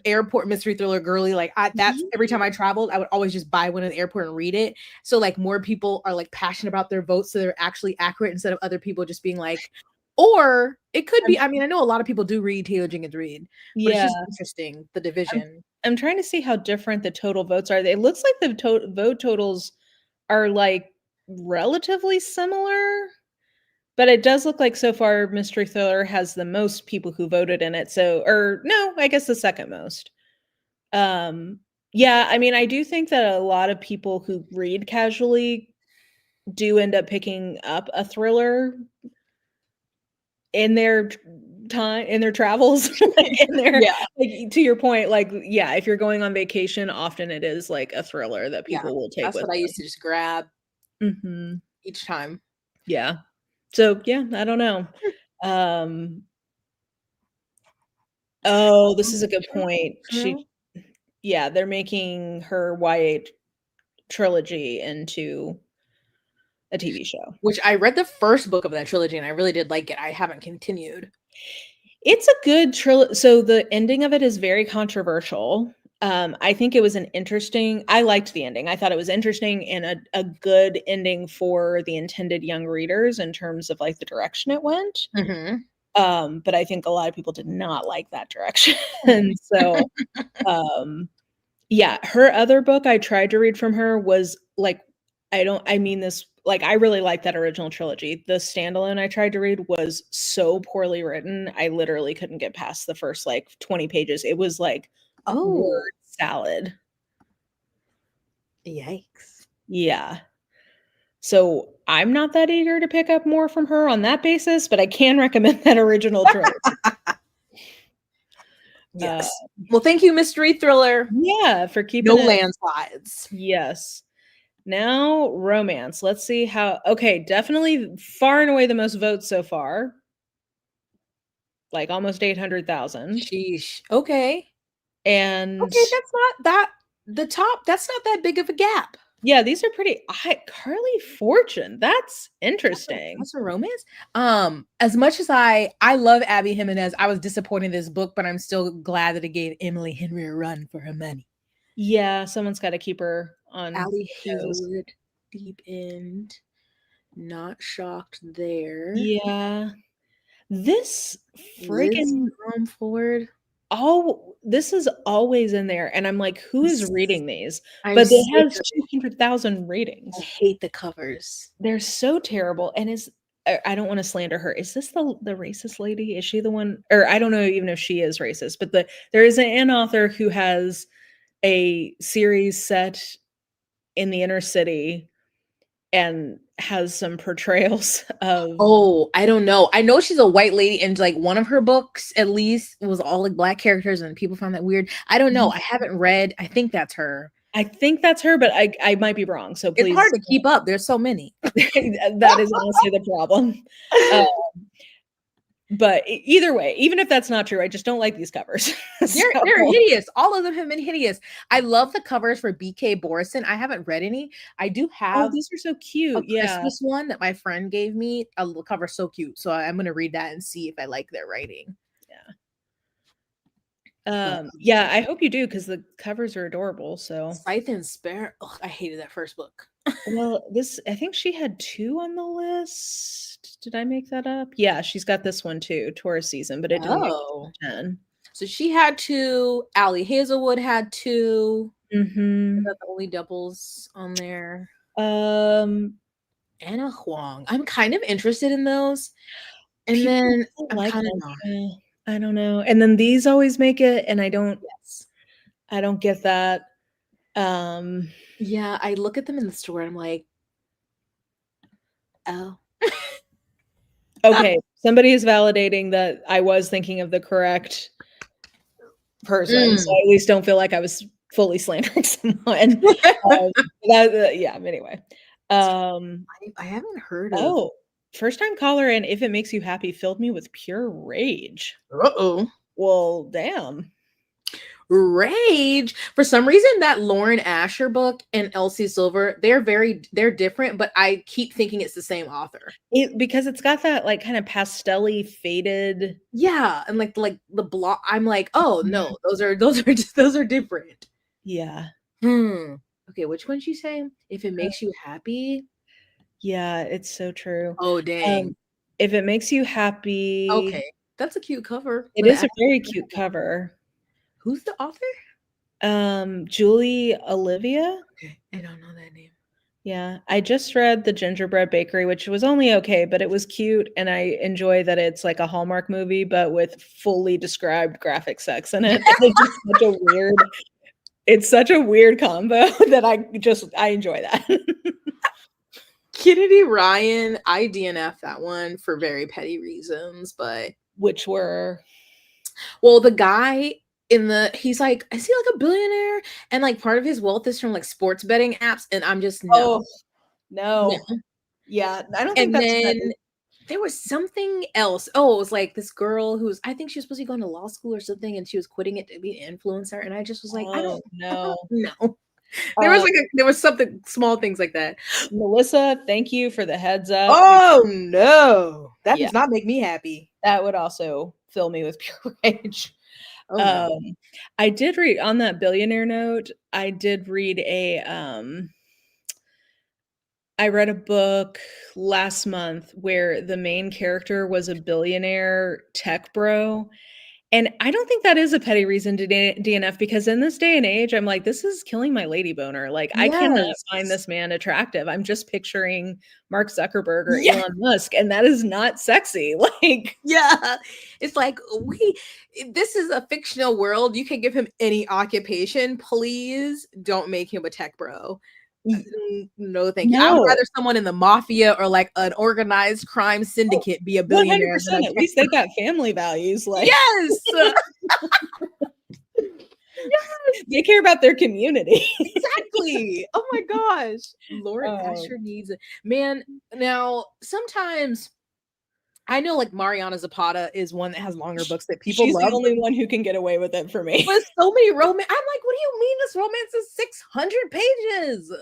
airport mystery thriller girly. Like that's every time I traveled, I would always just buy one at the airport and read it. So like more people are like passionate about their votes, so they're actually accurate instead of other people just being like, or it could be. I mean, I know a lot of people do read Taylor Jenkins Reid, but it's Yeah, just interesting the division. I'm trying to see how different the total votes are. It looks like the vote totals are like relatively similar, but it does look like so far Mystery Thriller has the most people who voted in it. So, or no, I guess the second most. Yeah, I mean, I do think that a lot of people who read casually do end up picking up a thriller in their time, in their travels, like in their, Yeah, like, to your point, like, yeah, if you're going on vacation, often it is like a thriller that yeah. people will take That's with what I used to just grab them. each time. Yeah. So yeah, I don't know. Um, oh, this is a good True, point. true. Yeah, they're making her YA trilogy into a TV show. Which I read the first book of that trilogy and I really did like it. I haven't continued. It's a good trilogy. So the ending of it is very controversial. I think it was I liked the ending. I thought it was interesting and a good ending for the intended young readers in terms of like the direction it went. Mhm. But I think a lot of people did not like that direction. And so yeah, her other book I tried to read from her was like, I mean this, like, I really like that original trilogy. The standalone I tried to read was so poorly written. I literally couldn't get past the first like 20 pages. It was like Oh, word salad. yikes. Yeah. So I'm not that eager to pick up more from her on that basis, but I can recommend that original trilogy. Uh, Yes. Well, thank you, mystery thriller. yeah, for No keeping it. landslides. Yes. Now, romance. Let's see how. Okay, definitely far and away the most votes so far. Like almost 800,000. Sheesh. Okay. And Okay, that's not that the top. That's not that big of a gap. yeah, these are pretty. Carly Fortune. That's interesting. That's a romance. As much as I love Abby Jimenez, I was disappointed in this book, but I'm still glad that it gave Emily Henry a run for her money. Yeah, someone's got to keep her on Allie toes. Hazelwood, Deep End. Not shocked there. Yeah. This Liz friggin' Mumford. this is always in there, and I'm like, who is reading these? I'm But it sick has of it. 200,000 I ratings. hate the covers. They're so terrible, and I don't wanna slander her. Is this the racist lady? Is she the one, or I don't know even if she is racist, but there is an author who has a series set in the inner city and has some portrayals of. Oh, I don't know. I know she's a white lady, and like one of her books at least was all like black characters, and people found that weird. I don't know. I haven't read. I think that's her. I think that's her, but I might be wrong, so It's hard please. to keep up. There's so many. That is honestly the problem. Uh, but either way, even if that's not true, I just don't like these covers. They're hideous. All of them have been hideous. I love the covers for BK Borison. I haven't read any. I do Oh, have these are so a cute. Yeah. Christmas one that my friend gave me. A cover so cute. So I'm gonna read that and see if I like their writing. But Yeah, I hope you do because the covers are adorable. So, Scythe and Sparrow. Ugh, I hated that first book. well, I think she had two on the list. Did I make that up? Yeah, she's got this one too, Taurus season, but it didn't make the Oh. top 10. So she had two. Allie Hazelwood had two. Is Mm-hmm. that the only doubles on there? Um, Anna Huang. I'm kind of interested in those. And People then don't I'm like kind of them. not. Yeah, I don't know. And then these always make it, and Yes. I don't get that. Um, Yeah, I look at them in the store and I'm like, oh. okay, Somebody is validating that I was thinking of the correct person, so I at least don't feel like I was fully slandering someone. Yeah, anyway. I haven't heard of. Oh, First Time Caller and If It Makes You Happy filled me with pure rage. Uh-oh. Well, damn. Rage. For some reason, that Lauren Asher book and Elsie Silver, they're different, but I keep thinking it's the same author. Because it's got that like kind of pastel-y faded. Yeah, and like the block. I'm like, oh no, those are different. Yeah. Okay, which one she saying? If It Makes You Happy. Yeah, it's so true. Oh dang. If It Makes You Happy. Okay, that's a cute cover. It is a very cute cover. Who's the author? Julie Olivia. Okay, I don't know that name. Yeah, I just read The Gingerbread Bakery, which was only okay, but it was cute, and I enjoy that it's like a Hallmark movie, but with fully described graphic sex in it. It's such a weird combo that I enjoy that. Kennedy Ryan, I DNF that one for very petty reasons, but which were, well, the guy he's like, is he like a billionaire? And like part of his wealth is from like sports betting apps, and I'm just no. Yeah, I don't think and that's then there was something else. Oh, it was like this girl who's, I think she was supposed to be going to law school or something, and she was quitting it to be an influencer, and I just was like, I don't know. There was something, small things like that. Melissa, thank you for the heads up. Oh no, that does not make me happy. That would also fill me with pure rage. Oh, no. I did read, on that billionaire note, I did read I read a book last month where the main character was a billionaire tech bro. And I don't think that is a petty reason to DNF, because in this day and age, I'm like, this is killing my lady boner. Like, I cannot find this man attractive. I'm just picturing Mark Zuckerberg or Elon Musk, and that is not sexy. Like, yeah, it's like, this is a fictional world. You can give him any occupation. Please don't make him a tech bro. No, thank you. I would rather someone in the mafia or like an organized crime syndicate be a billionaire. 100%. At least they got family values. Like, yes. They care about their community. Exactly. Oh my gosh. Lauren Asher needs it. Man, now sometimes I know like Mariana Zapata is one that has longer books that people love. She's the only one who can get away with it for me. With so many romance. I'm like, what do you mean this romance is 600 pages?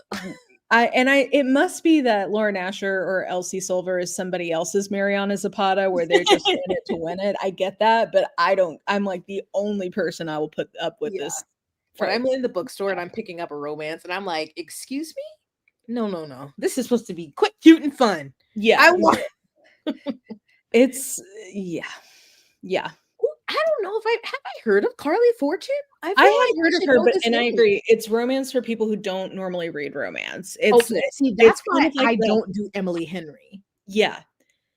It must be that Lauren Asher or Elsie Silver is somebody else's Mariana Zapata, where they're just in it to win it. I get that, but I'm like the only person I will put up with this. When I'm in the bookstore and I'm picking up a romance and I'm like, excuse me? No. This is supposed to be quick, cute, and fun. Yeah. I want it's yeah. I don't know if have I heard of Carly Fortune? I have heard of her, and I agree. It's romance for people who don't normally read romance. That's why I don't do Emily Henry. Yeah.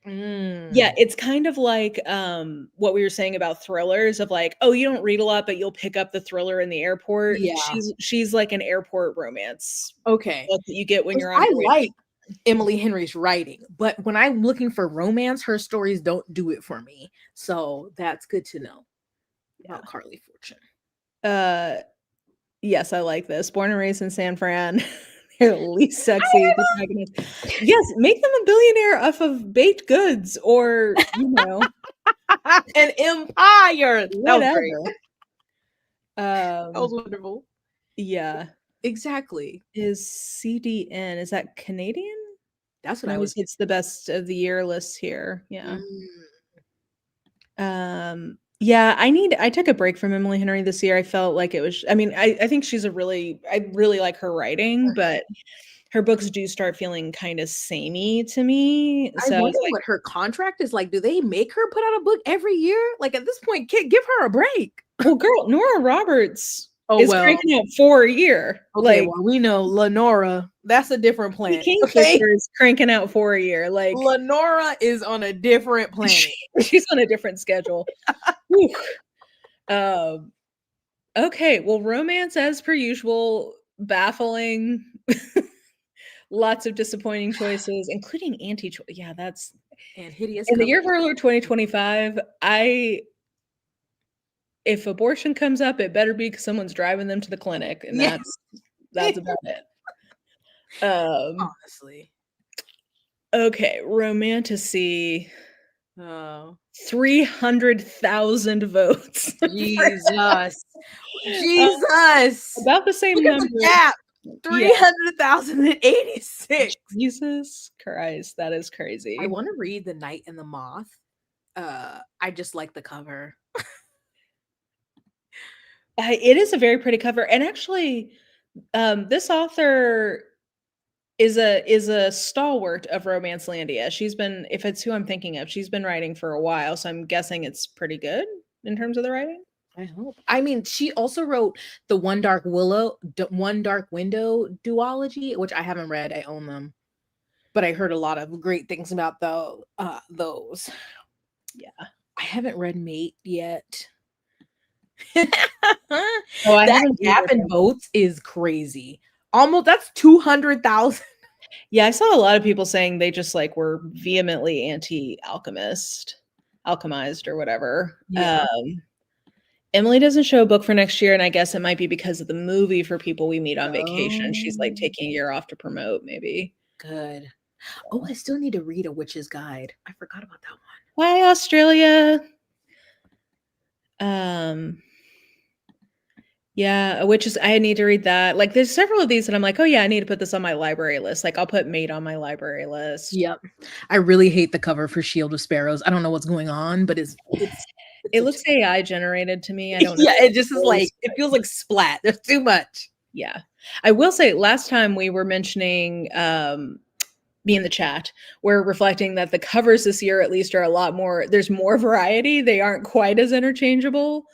Yeah, it's kind of like what we were saying about thrillers of like, oh, you don't read a lot, but you'll pick up the thriller in the airport. Yeah. She's like an airport romance. Okay. That you get when you're on. I like Emily Henry's writing, but when I'm looking for romance, her stories don't do it for me. So that's good to know about Carly Fortune. Yes, I like this. Born and raised in San Fran. They're the least sexy protagonist. Yes, make them a billionaire off of baked goods, or an empire. Whatever. That was wonderful. Yeah. Exactly. Is CDN, is that Canadian? That's what I was. It's the best of the year list here. Yeah. Yeah, I took a break from Emily Henry this year. I felt like it was, I think I really like her writing, but her books do start feeling kind of samey to me. So I wonder what her contract is like. Do they make her put out a book every year? Like at this point, kid, give her a break. Well, girl, Nora Roberts is cranking out 4 a year. Okay, well, we know Lenora. That's a different planet. Kingfisher is cranking out 4 a year. Like Lenora is on a different planet. She's on a different schedule. Okay, well, romance as per usual, baffling. Lots of disappointing choices, including anti-choice. Yeah, that's and hideous in the year cover. of our Lord 2025. If abortion comes up, it better be because someone's driving them to the clinic, and Yes, that's about it. honestly. Okay, Romantasy. Oh, 300,000 votes. Jesus. Uh, Jesus. about the same Look at the number. gap. Yeah. 300,086. Jesus Christ, that is I crazy. want to read The Knight and the Moth. I just like the cover. It is a very pretty cover, and actually, this author is a stalwart of Romancelandia. She's been, if it's who I'm thinking of, she's been writing for a while, so I'm guessing it's pretty good in terms of the writing. I hope. I mean, she also wrote the One Dark Window duology, which I haven't read. I own them, but I heard a lot of great things about those. Yeah. I haven't read Mate yet. Oh, I That haven't gap either. in votes is crazy. Almost that's 200,000. Yeah, I saw a lot of people saying they just like were vehemently alchemized or whatever. Yeah. Emily doesn't show a book for next year, and I guess it might be because of the movie For People We Meet on Vacation. She's like Oh, taking a year off to promote, maybe. good. Oh, I still need to read A Witch's Guide. I forgot about that one. Why Australia? Um, yeah, which is I need to read that. Like, there's several of these that I'm like, oh yeah, I need to put this on my library list. Like, I'll put Mate on my library list. Yep. I really hate the cover for Shield of Sparrows. I don't know what's going on, but it's It a looks AI generated to me. I don't know. yeah, it just is What it like is. it feels like splat. There's too much. Yeah. I will say last time we were mentioning me in the chat, we're reflecting that the covers this year at least are a lot more, there's more variety. They aren't quite as interchangeable.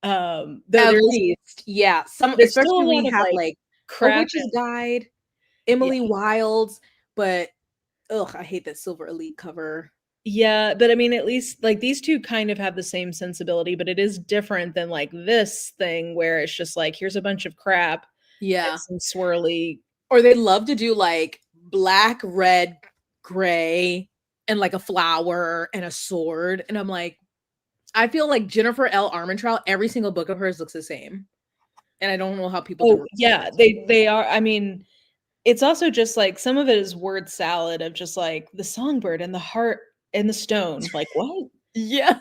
At least, yeah. Some There's still especially a we lot of have like like A crap Witch's and Guide, yeah. Emily Wilde's, but ugh, I hate that Silver Elite cover. Yeah, but I mean, at least like these two kind of have the same sensibility, but it is different than like this thing where it's just like, here's a bunch of crap and Yeah. some swirly. Or they love to do like black, red, gray, and like a flower and a sword. And I'm like, I feel like Jennifer L. Armentrout, every single book of hers looks the same. And I don't know how people do Oh, it. yeah, they are. I mean, it's also just like some of it is word salad of just like the songbird and the heart and the stone. Like, what? Yeah.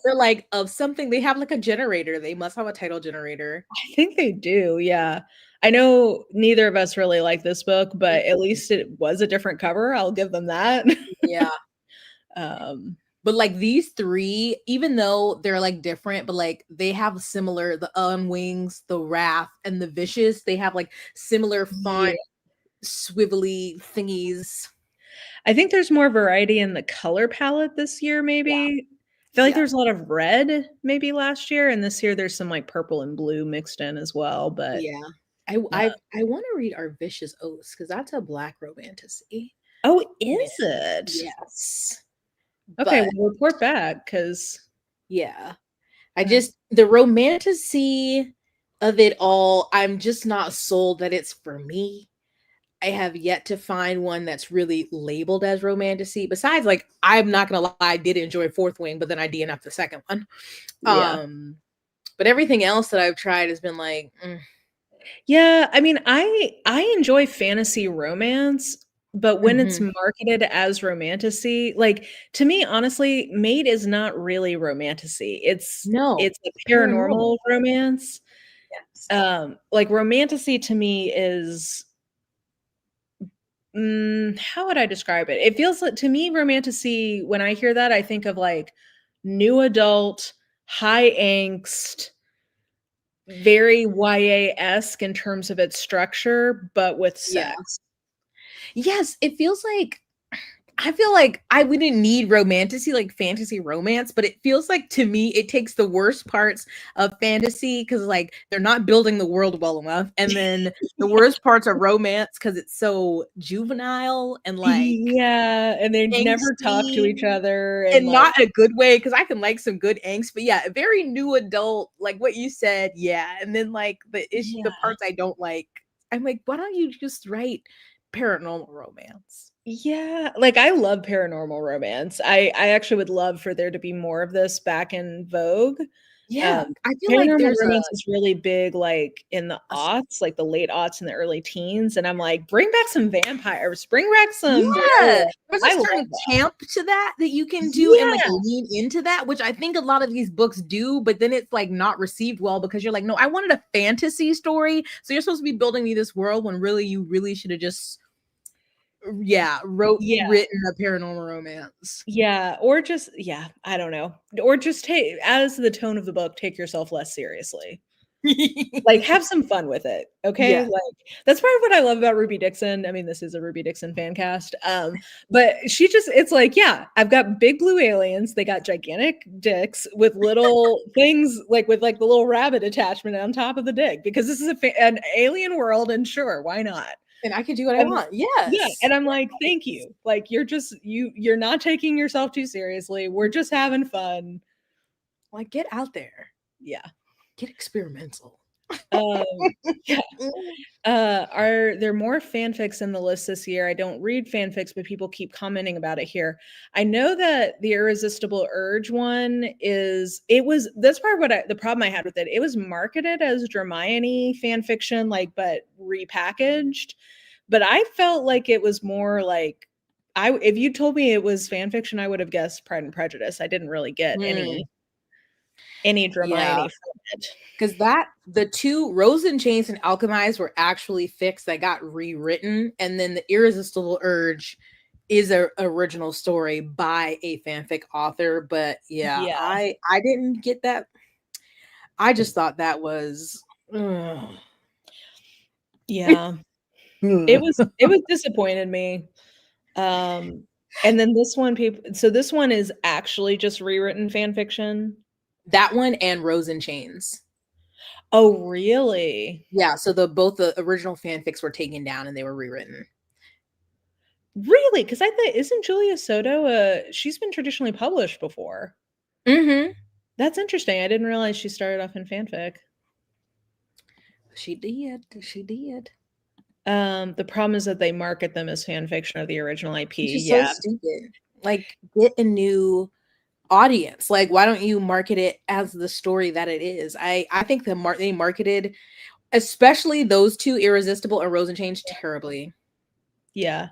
They're like of something. They have like a generator. They must have a title generator. I think they do. Yeah. I know neither of us really like this book, but at least it was a different cover. I'll give them that. Yeah. um, But like these three, even though they're like different, but like they have similar the Unwings, the Wrath, and the Vicious. They have like similar yeah. font, swivelly thingies. I think there's more variety in the color palette this year, maybe. I feel like Yeah. there's a lot of red maybe last year, and this year there's some like purple and blue mixed in as well. But Yeah. uh, I want to read Our Vicious Oaths because that's a black romantasy. oh, Yeah. is it? Yes. Okay, But well, report back because yeah. I just the romantasy of it all, I'm just not sold that it's for me. I have yet to find one that's really labeled as romantasy. Besides, like, I'm not gonna lie, I did enjoy Fourth Wing, but then I DNF'd the second one. yeah. But everything else that I've tried has been like, Yeah, I mean, I enjoy fantasy romance, but when it's mhm. marketed as romantasy, like to me, honestly, Mate is not really romantasy. No, It's a paranormal. paranormal romance. Yes. Like romantasy to me is how would I describe it? It feels like to me, romantasy, when I hear that, I think of like new adult, high angst, very YA-esque in terms of its structure, but with Yeah. sex. Yes, it feels like I feel like I wouldn't need romantasy, like fantasy romance, but it feels like to me it takes the worst parts of fantasy because like they're not building the world well enough, and then the worst parts are romance because it's so juvenile and like Yeah, and they never talk to angsty each other and and like not in a good way because I can like some good angst, but yeah, very new adult, like what you said, yeah. And then like the yeah. parts I don't like, I'm like, why don't you just write paranormal romance. Yeah, like I love paranormal romance. I actually would love for there to be more of this back in vogue. Yeah, Um, I feel like Paranormal there's romance is really big, like in the aughts, like the late aughts and the early teens. And I'm like, bring back some vampires, bring back some yeah, werewolves. there's I a love certain that. camp to that you can do and like Yeah, lean into that, which I think a lot of these books do, but then it's like not received well because you're like, no, I wanted a fantasy story. So you're supposed to be building me this world when really you really should have just yeah, written a paranormal romance. yeah. Or just, yeah, I don't know. Or just take, as the tone of the book, take yourself less seriously. Like, have some fun with it, okay? Yeah. Like, that's part of what I love about Ruby Dixon. I mean, this is a Ruby Dixon fan cast, but she just it's like, yeah, I've got big blue aliens, they got gigantic dicks with little things, like, with, like, the little rabbit attachment on top of the dick, because this is an alien world, and sure, why not? And I can do what I And want. yeah, Yes. and I'm like, "Thank you." Like, you're just you're not taking yourself too seriously, we're just having fun. Like, get out there. Yeah. Get experimental. Um, yeah. Are there more fanfics in the list this year? I don't read fanfics, but people keep commenting about it here. I know that the Irresistible Urge one that's part of the problem I had with it. It was marketed as Hermione fanfiction, like, but repackaged. But I felt like it was more like if you told me it was fanfiction, I would have guessed Pride and Prejudice. I didn't really get Mm, any yeah. Hermione from it. Because the two Rose and Chains and Alchemize were actually fixed that got rewritten, and then the Irresistible Urge is a original story by a fanfic author. But yeah, Yeah. I didn't get that. I just thought that was ugh. Yeah. It was disappointed me. And then this one is actually just rewritten fan fiction? That one and Rose and Chains. Oh, really? Yeah, so both the original fanfics were taken down and they were rewritten. Really? Because I thought isn't Julia Soto, she's been traditionally published before. Mm-hmm. That's interesting. I didn't realize she started off in fanfic. She did. She did. The problem is that they market them as fan fiction of the original IP. Which is so Yeah. stupid. Like, get a new audience. Like, why don't you market it as the story that it is? I think they marketed, especially those two, Irresistible and Rose and Change, terribly. Yeah.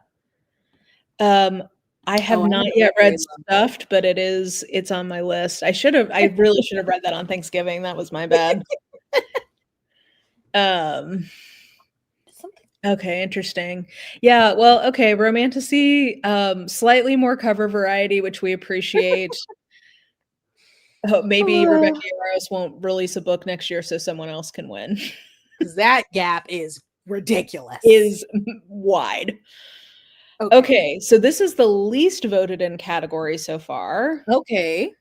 I have Oh, I not haven't yet read read Stuffed, but it's on my list. I really should have read that on Thanksgiving. That was my bad. something. Okay, interesting. Yeah, well, okay, Romantasy, slightly more cover variety, which we appreciate. Maybe Rebecca Yarros won't release a book next year so someone else can win. Because that gap is ridiculous. Is wide. Okay, so this is the least voted in category so far. Okay.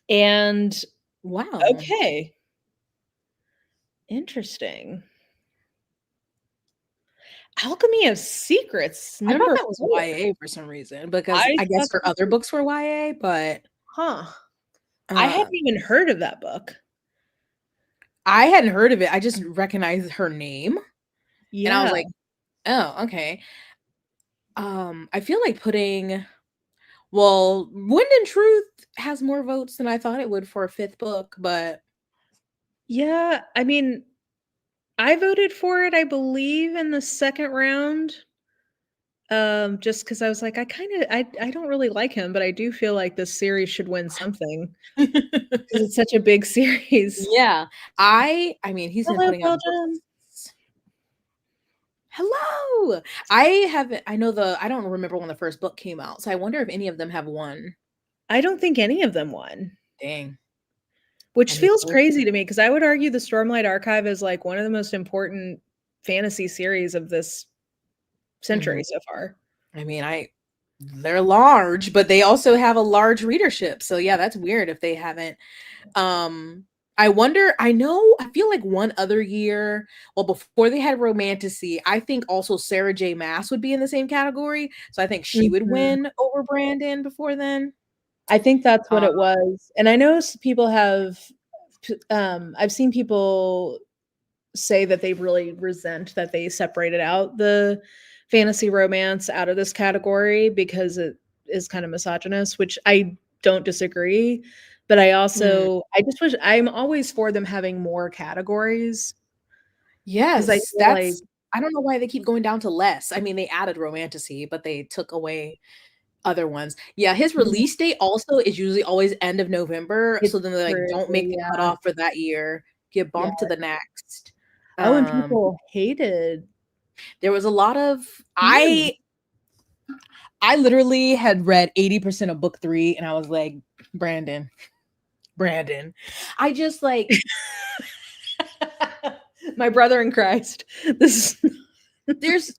And Wow. okay. Interesting. Alchemy of Secrets, I thought number that was 4. YA for some reason, because I guess her other books were YA, but I hadn't even heard of that book. I hadn't heard of it. I just recognized her name. Yeah. And I was like, oh, okay. I feel like Wind and Truth has more votes than I thought it would for a 5th book, but yeah, I mean, I voted for it, I believe, in the 2nd round. Just because I was like, I don't really like him, but I do feel like this series should win something because it's such a big series. yeah. I mean, he's been Hello, putting out Belgium. books. Hello. I don't remember when the first book came out, so I wonder if any of them have won. I don't think any of them won. Dang. Which feels crazy to me because I would argue the Stormlight Archive is like one of the most important fantasy series of this century so far. I mean, they're large, but they also have a large readership. So yeah, that's weird if they haven't. I wonder, I feel like one other year, well, before they had Romantasy, I think also Sarah J. Maas would be in the same category. So I think she would win over Brandon before then. I think that's what it was. And I know people have, I've seen people say that they really resent that they separated out the fantasy romance out of this category because it is kind of misogynist, which I don't disagree. But I just wish I'm always for them having more categories because I Yes, feel like I don't know why they keep going down to less. I mean, they added Romantasy, but they took away other ones. Yeah, his release date also is usually always end of November, it's so then they're like, true. "Don't make the Yeah. cutoff for that year. Get Yeah. bumped to the next." Oh, and Um, people hated. there was a lot of Hmm. I literally had read 80% of book 3 and I was like, Brandon. I just like My brother in Christ. This there's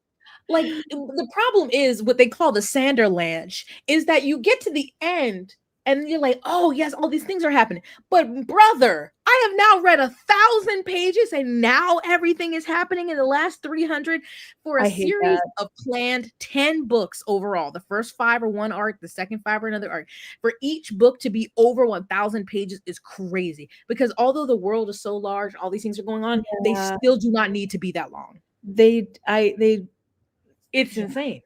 like the problem is what they call the Sander Lanch is that you get to the end and you're like, oh yes, all these things are happening. But brother, I have now read 1,000 pages and now everything is happening in the last 300 for a I hate series that. of planned 10 books overall. The first 5 are one arc, the second 5 are another arc. For each book to be over 1,000 pages is crazy because although the world is so large, all these things are going on, they Yeah. still do not need to be that long. They It's yeah. insane.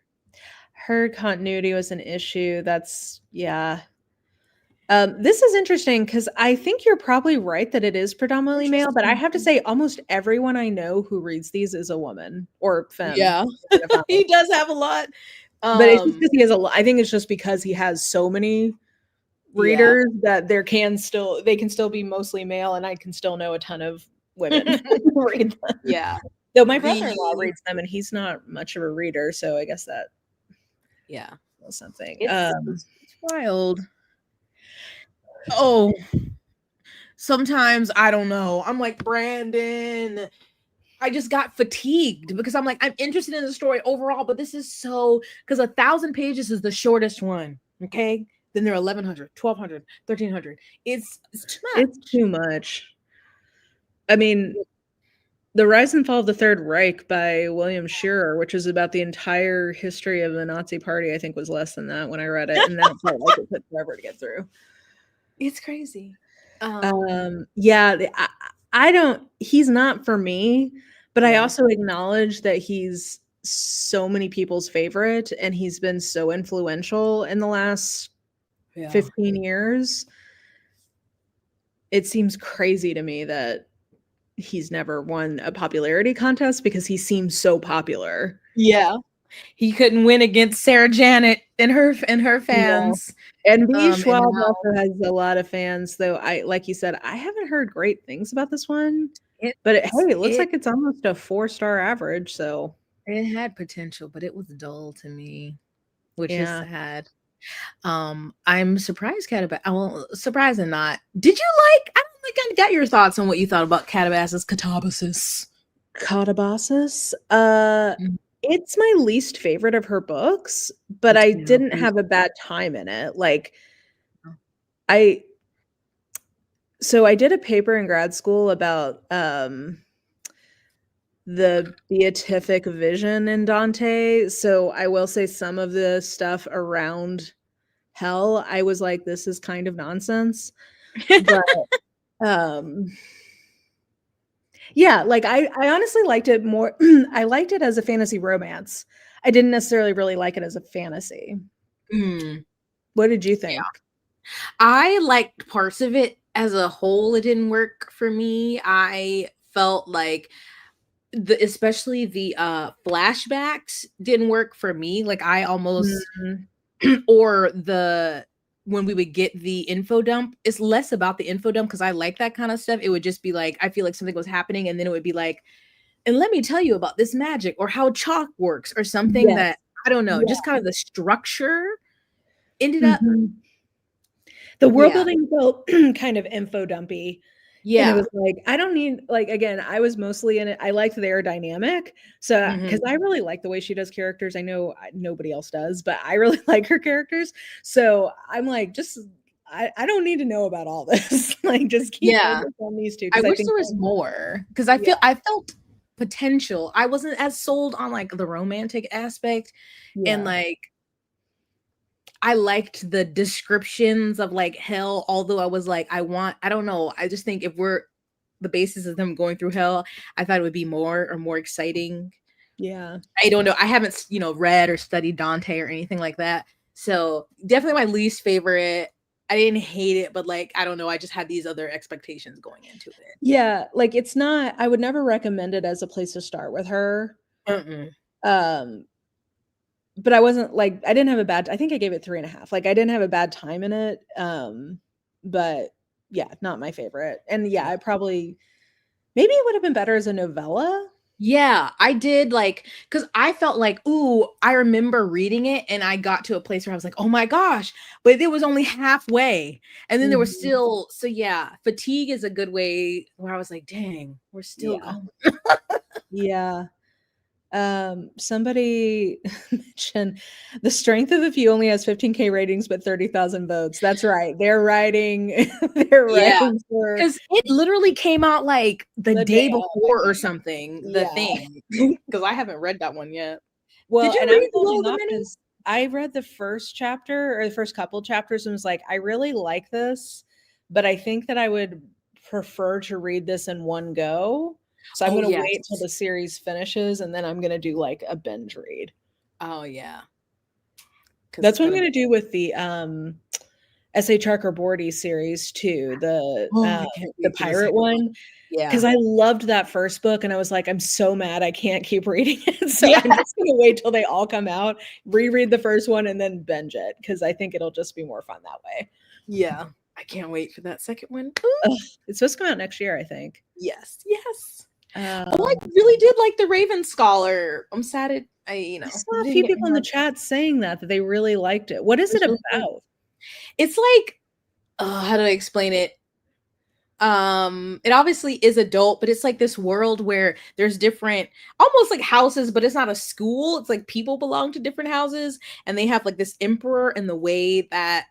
Her continuity was an issue. That's yeah. This is interesting because I think you're probably right that it is predominantly male, but I have to say almost everyone I know who reads these is a woman or femme. Yeah. He does have a lot. But it's just because he has a lot. I think it's just because he has so many Yeah. readers that they can still be mostly male, and I can still know a ton of women who read them. Yeah. Though my brother-in-law reads them, and he's not much of a reader, so I guess that Yeah. was something. It's wild. Oh, sometimes I don't know. I'm like, Brandon, I just got fatigued because I'm like, I'm interested in the story overall, but this is so because 1,000 pages is the shortest one. Okay. Then there are 1,100, 1,200, 1,300. It's too much. It's too much. I mean, The Rise and Fall of the Third Reich by William Shirer, which is about the entire history of the Nazi Party, I think was less than that when I read it, and that felt like it took forever to get through. It's crazy. Yeah, I don't. He's not for me, but I Yeah. also acknowledge that he's so many people's favorite, and he's been so influential in the last 15 years. It seems crazy to me that he's never won a popularity contest because he seems so popular. Yeah. He couldn't win against Sarah Janet and her fans. No. And B. And Schwab now also has a lot of fans, though like you said, I haven't heard great things about this one. it But hey, it looks like it's almost a 4-star average, so it had potential, but it was dull to me, which is yeah. sad. I'm surprised surprised and not. Did you like I don't think I got your thoughts on what you thought about Catabasis Catabasis. Catabasis? Mm. It's my least favorite of her books, but Me I too. didn't have a bad time in it. Like I did a paper in grad school about the beatific vision in Dante. So I will say some of the stuff around hell, I was like, this is kind of nonsense. But yeah, like I honestly liked it more. I liked it as a fantasy romance. I didn't necessarily really like it as a fantasy. What did you think? I liked parts of it. As a whole, it didn't work for me. I felt like especially the flashbacks didn't work for me. Like I almost or when we would get the info dump, it's less about the info dump because I like that kind of stuff. It would just be like I feel like something was happening, and then it would be like, and let me tell you about this magic or how chalk works or something that I don't know, just kind of the structure ended up. The world building felt kind of info dumpy. And it Yeah. was like, I don't need, like, again, I was mostly in it. I liked their dynamic. So, because I really like the way she does characters. I know nobody else does, but I really like her characters. So I'm like, I don't need to know about all this. Like, just keep focused on these two. I wish there was more because I felt potential. I wasn't as sold on like the romantic aspect and like I liked the descriptions of like hell, although I was like, I don't know. I just think if we're the basis of them going through hell, I thought it would be more exciting Yeah. I don't know. I haven't, read or studied Dante or anything like that. So definitely my least favorite. I didn't hate it, but like, I don't know. I just had these other expectations going into it. Yeah, like it's not, I would never recommend it as a place to start with her. Mm-mm. But I wasn't like, I didn't have a bad, I think I gave it 3.5. Like I didn't have a bad time in it. But yeah, not my favorite. And yeah, I probably, maybe it would have been better as a novella. Yeah, I did because I felt like, ooh, I remember reading it and I got to a place where I was like, oh my gosh, but it was only halfway. And then there was still, so yeah, fatigue is a good way where I was like, dang, we're still going. Yeah. Somebody mentioned the strength of the few only has 15K ratings, but 30,000 votes. That's right. They're writing, Yeah, for because it literally came out like the the day day of, before or something, the yeah. thing. Because I haven't read that one yet. Well, Did you and I'm read holding Below the off Mini? because I read the first chapter or the first couple chapters and was like, I really like this, but I think that I would prefer to read this in one go. So I'm Oh, going to wait till yes. the series finishes and then I'm going to do like a binge read. Oh, yeah. That's what I'm going to do with the S.A. Chakraborty series too, I can't the wait for the pirate second one. one. Yeah. Because I loved that first book and I was like, I'm so mad I can't keep reading it. So Yeah. I'm just gonna wait till they all come out, reread the first one, and then binge it because I think it'll just be more fun that way. Yeah. I can't wait for that second one. Ugh, it's supposed to come out next year, I think. Yes. Yes. I really did like the Raven Scholar. I'm sad I saw a didn't few get people in the more. chat saying that they really liked it. What is it Really good. about? It's like, how do I explain it? It obviously is adult, but it's like this world where there's different, almost like houses, but it's not a school. It's like people belong to different houses, and they have like this emperor, and the way that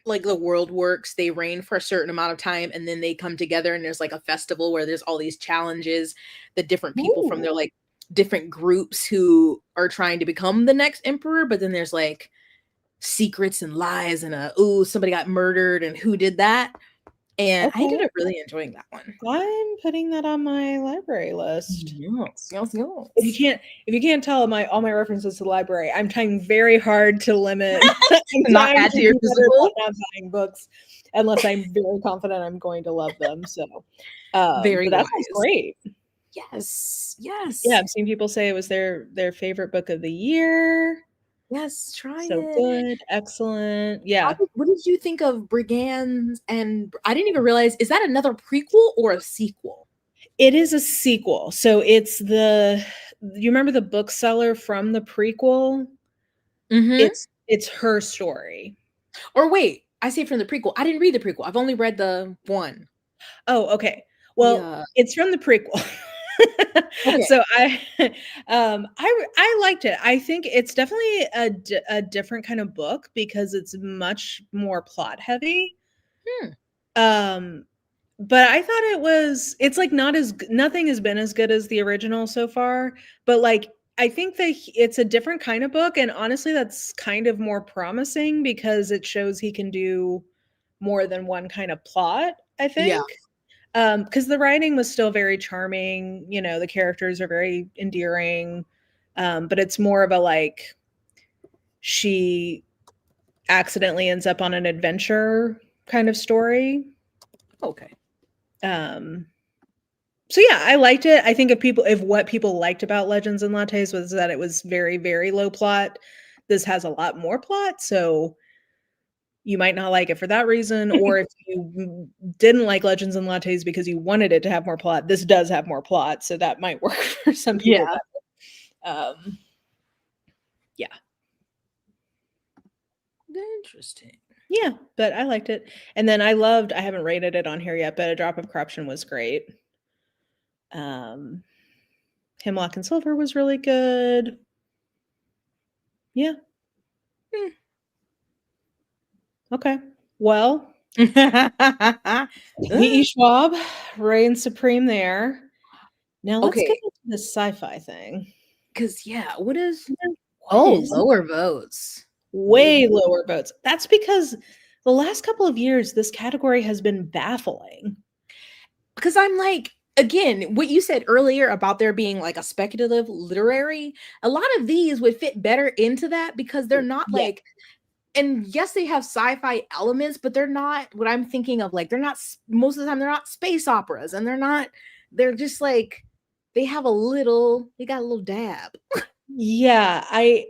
like the world works, they reign for a certain amount of time, and then they come together, and there's like a festival where there's all these challenges, the different people from their like different groups who are trying to become the next emperor, but then there's like secrets and lies and somebody got murdered and who did that. And I ended Okay. up really enjoying that one. I'm putting that on my library list. Yes. If you can't tell all my references to the library, I'm trying very hard to limit Not add to your physical. not buying books unless I'm very confident I'm going to love them. So Very but that wise. sounds great. Yes. Yes. Yeah, I've seen people say it was their favorite book of the year. Yes, try So it. good, excellent. Yeah. What did you think of Brigands? And I didn't even realize, is that another prequel or a sequel? It is a sequel. So it's you remember the bookseller from the prequel? Mm-hmm. It's her story. Or wait, I say from the prequel. I didn't read the prequel. I've only read the one. Oh, okay. Well, it's from the prequel. Okay. So I liked it. I think it's definitely a different kind of book because it's much more plot heavy. But I thought it's like nothing has been as good as the original so far, but like I think that it's a different kind of book, and honestly that's kind of more promising because it shows he can do more than one kind of plot, I think. Because the writing was still very charming, the characters are very endearing, but it's more of a like she accidentally ends up on an adventure kind of story. Okay. So yeah, I liked it. I think if what people liked about Legends and Lattes was that it was very, very low plot, this has a lot more plot, so you might not like it for that reason, or if you didn't like Legends and Lattes because you wanted it to have more plot, this does have more plot, so that might work for some people. Yeah. Interesting. Yeah, but I liked it. And then I haven't rated it on here yet, but A Drop of Corruption was great. Hemlock and Silver was really good. Yeah. Okay. Well, E. Schwab reigns supreme there. Now let's get into the sci-fi thing. Because what is lower votes. Way lower votes. That's because the last couple of years, this category has been baffling. Because I'm like, again, what you said earlier about there being like a speculative literary, a lot of these would fit better into that because they're not Yeah. like, and yes, they have sci-fi elements, but they're not what I'm thinking of. Like, they're not, most of the time, they're not space operas, and they're just like, they got a little dab. Yeah, I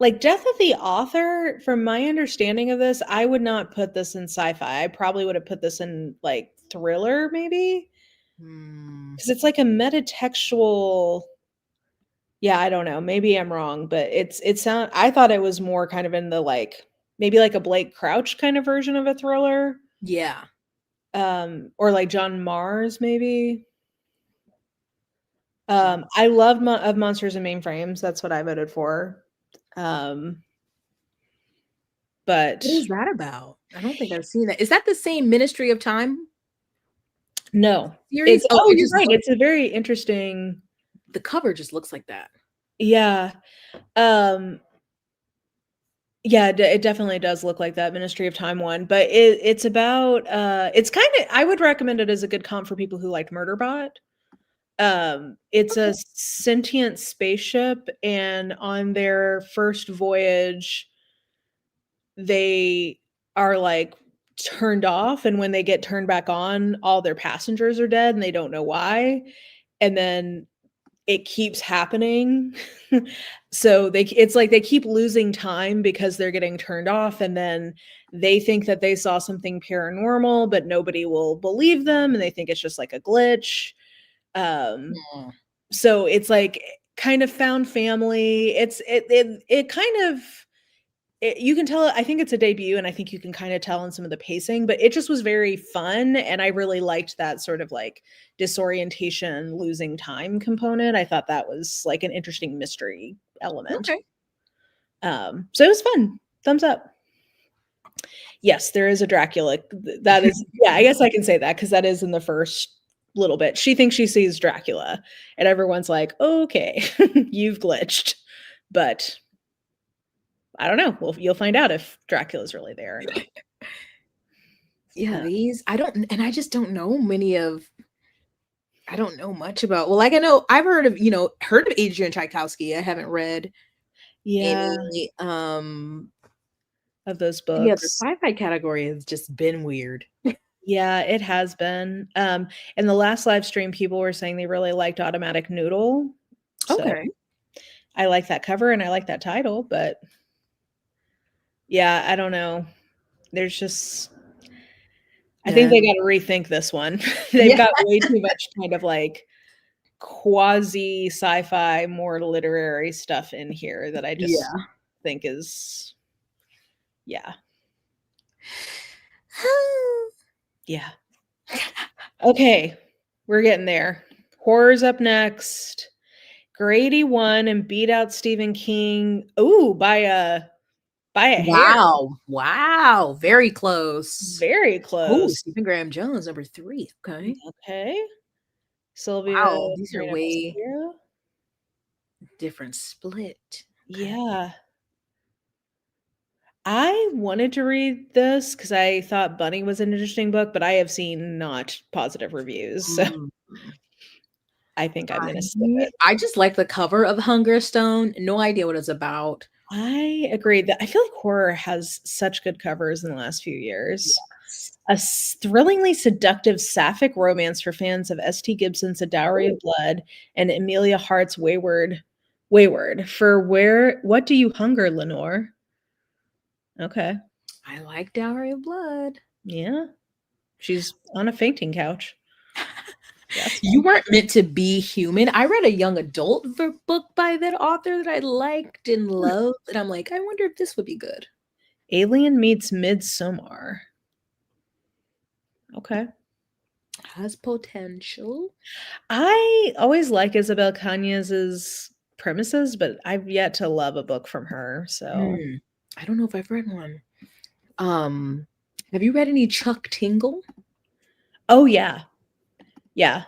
like Death of the Author, from my understanding of this, I would not put this in sci-fi. I probably would have put this in like thriller, maybe. Because it's like a metatextual. Yeah, I don't know. Maybe I'm wrong, but I thought it was more kind of in the like maybe like a Blake Crouch kind of version of a thriller. Yeah. Or like John Mars, maybe. I love of Monsters and Mainframes. That's what I voted for. But What is that about? I don't think I've seen that. Is that the same Ministry of Time no, series? Oh, you're right. It's a very interesting. The cover just looks like that. Yeah. Yeah, it definitely does look like that Ministry of Time one, but it's about it's kind of, I would recommend it as a good comp for people who like Murderbot. It's a sentient spaceship, and on their first voyage they are like turned off, and when they get turned back on, all their passengers are dead and they don't know why. And then it keeps happening. So it's like they keep losing time because they're getting turned off, and then they think that they saw something paranormal, but nobody will believe them, and they think it's just like a glitch. So it's like kind of found family. It kind of you can tell, I think it's a debut, and I think you can kind of tell in some of the pacing, but it just was very fun, and I really liked that sort of like disorientation, losing time component. I thought that was like an interesting mystery element. Okay. So it was fun. Thumbs up. Yes, there is a Dracula. That is, yeah, I guess I can say that because that is in the first little bit. She thinks she sees Dracula, and everyone's like, okay, you've glitched. But I don't know. Well, you'll find out if Dracula's really there or not. Yeah, I just don't know I don't know much about, well, like I know I've heard of Adrian Tchaikovsky. I haven't read any of those the books. sci-fi category has just been weird. Yeah, it has been. In the last live stream, people were saying they really liked Automatic Noodle. So Okay. I like that cover and I like that title, but yeah, I don't know. There's just, I think they got to rethink this one. They've got way too much kind of like quasi sci-fi, more literary stuff in here that I just think is, yeah. Yeah. Okay, we're getting there. Horror's up next. Grady won and beat out Stephen King. Ooh, by a hair. Wow. Very close. Very Oh, close. Stephen Graham Jones, number 3. Okay. Okay. Sylvia. Wow, these are way Mascara. different split. Okay. Yeah. I wanted to read this because I thought Bunny was an interesting book, but I have seen not positive reviews. So I think I'm going to skip it. I just like the cover of Hungerstone. No idea what it's about. I agree that I feel like horror has such good covers in the last few years. Yes. A thrillingly seductive sapphic romance for fans of S.T. Gibson's A Dowry of Blood and Amelia Hart's Wayward. For what do you hunger, Lenore? Okay. I like Dowry of Blood. Yeah. She's on a fainting couch. You weren't meant to be human. I read a young adult book by that author that I liked and loved, and I'm like, I wonder if this would be good. Alien meets Midsommar. Okay. Has potential. I always like Isabel Cañas's premises, but I've yet to love a book from her. So I don't know if I've read one. Have you read any Chuck Tingle? Oh yeah. Yeah.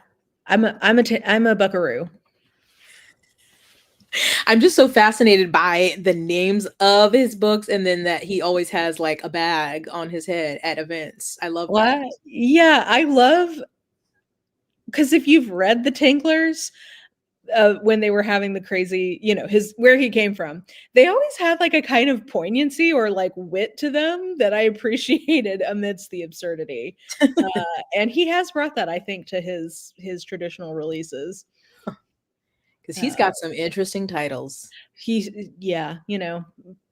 I'm a buckaroo. I'm just so fascinated by the names of his books, and then that he always has like a bag on his head at events. I love that. Yeah, I love because if you've read the Tinklers, when they were having the crazy, where he came from, they always had like a kind of poignancy or like wit to them that I appreciated amidst the absurdity. And he has brought that, I think, to his traditional releases. Because he's got some interesting titles.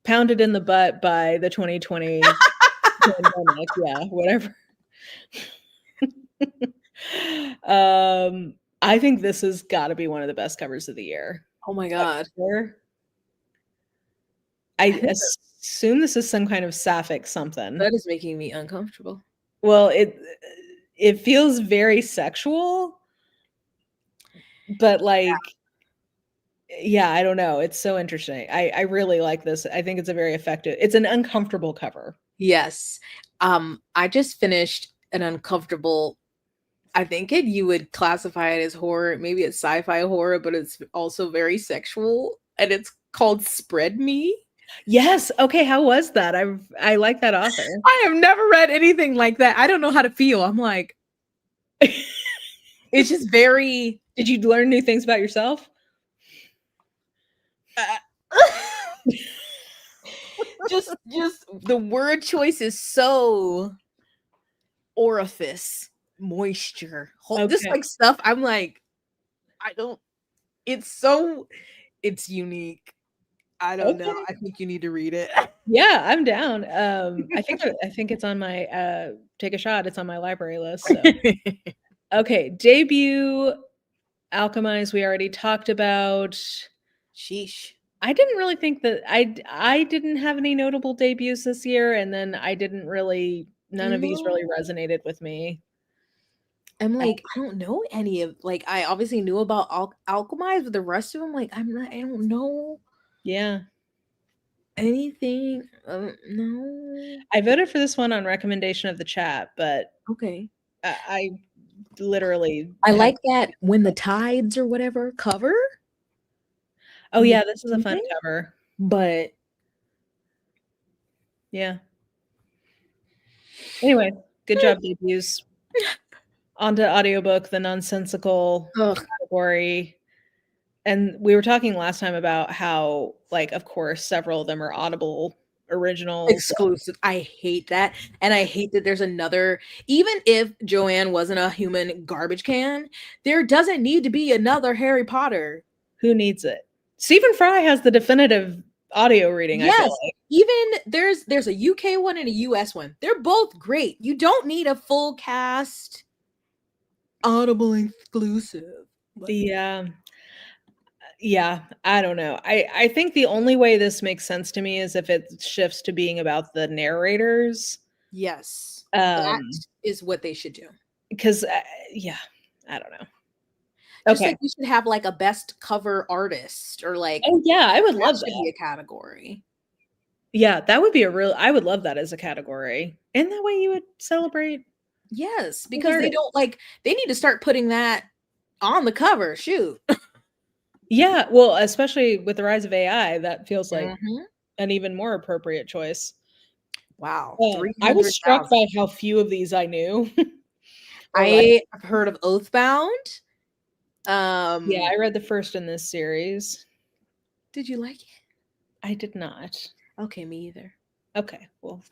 Pounded in the butt by the 2020 pandemic. Yeah, whatever. I think this has got to be one of the best covers of the year. Oh my God. I assume this is some kind of sapphic something. That is making me uncomfortable. Well, it feels very sexual, but like, yeah, I don't know. It's so interesting. I really like this. I think it's a very effective. It's an uncomfortable cover. Yes. I just finished an uncomfortable. I think you would classify it as horror. Maybe it's sci-fi horror, but it's also very sexual, and it's called Spread Me. Yes. Okay. How was that? I like that author. I have never read anything like that. I don't know how to feel. I'm like, it's just very. Did you learn new things about yourself? Just the word choice is so orifice, moisture, this like stuff. I'm like, it's unique. I don't know. I think you need to read it. Yeah, I'm down. I think it's on my take a shot. It's on my library list. So. Okay, debut Alchemize we already talked about. Sheesh. I didn't really think that I didn't have any notable debuts this year, and then none of these really resonated with me. I'm like, I don't know any of, like, I obviously knew about Alchemize, but the rest of them, like, I don't know. Yeah. Anything? No. I voted for this one on recommendation of the chat, but okay. I literally. I like that When the Tides or whatever cover. Oh yeah, this is a fun cover. But yeah. Anyway, good job, debuts. On to audiobook, the nonsensical category. And we were talking last time about how, like, of course, several of them are Audible originals. Exclusive. I hate that. And I hate that there's another, even if Joanne wasn't a human garbage can, there doesn't need to be another Harry Potter. Who needs it? Stephen Fry has the definitive audio reading. Yes. I feel like. Even there's a UK one and a US one. They're both great. You don't need a full cast Audible exclusive. Yeah, I don't know. I think the only way this makes sense to me is if it shifts to being about the narrators. Yes. That is what they should do. Because, I don't know. Just like we should have like a best cover artist or like. Oh yeah, I would love that. Should be a category. Yeah, that would be I would love that as a category. And that way you would celebrate. Yes, because they don't they need to start putting that on the cover. Shoot. Yeah, well, especially with the rise of AI, that feels like an even more appropriate choice. Wow. I was struck by how few of these I knew. I have heard of Oathbound. Yeah, I read the first in this series. Did you like it? I did not. Okay, me either. Okay, well,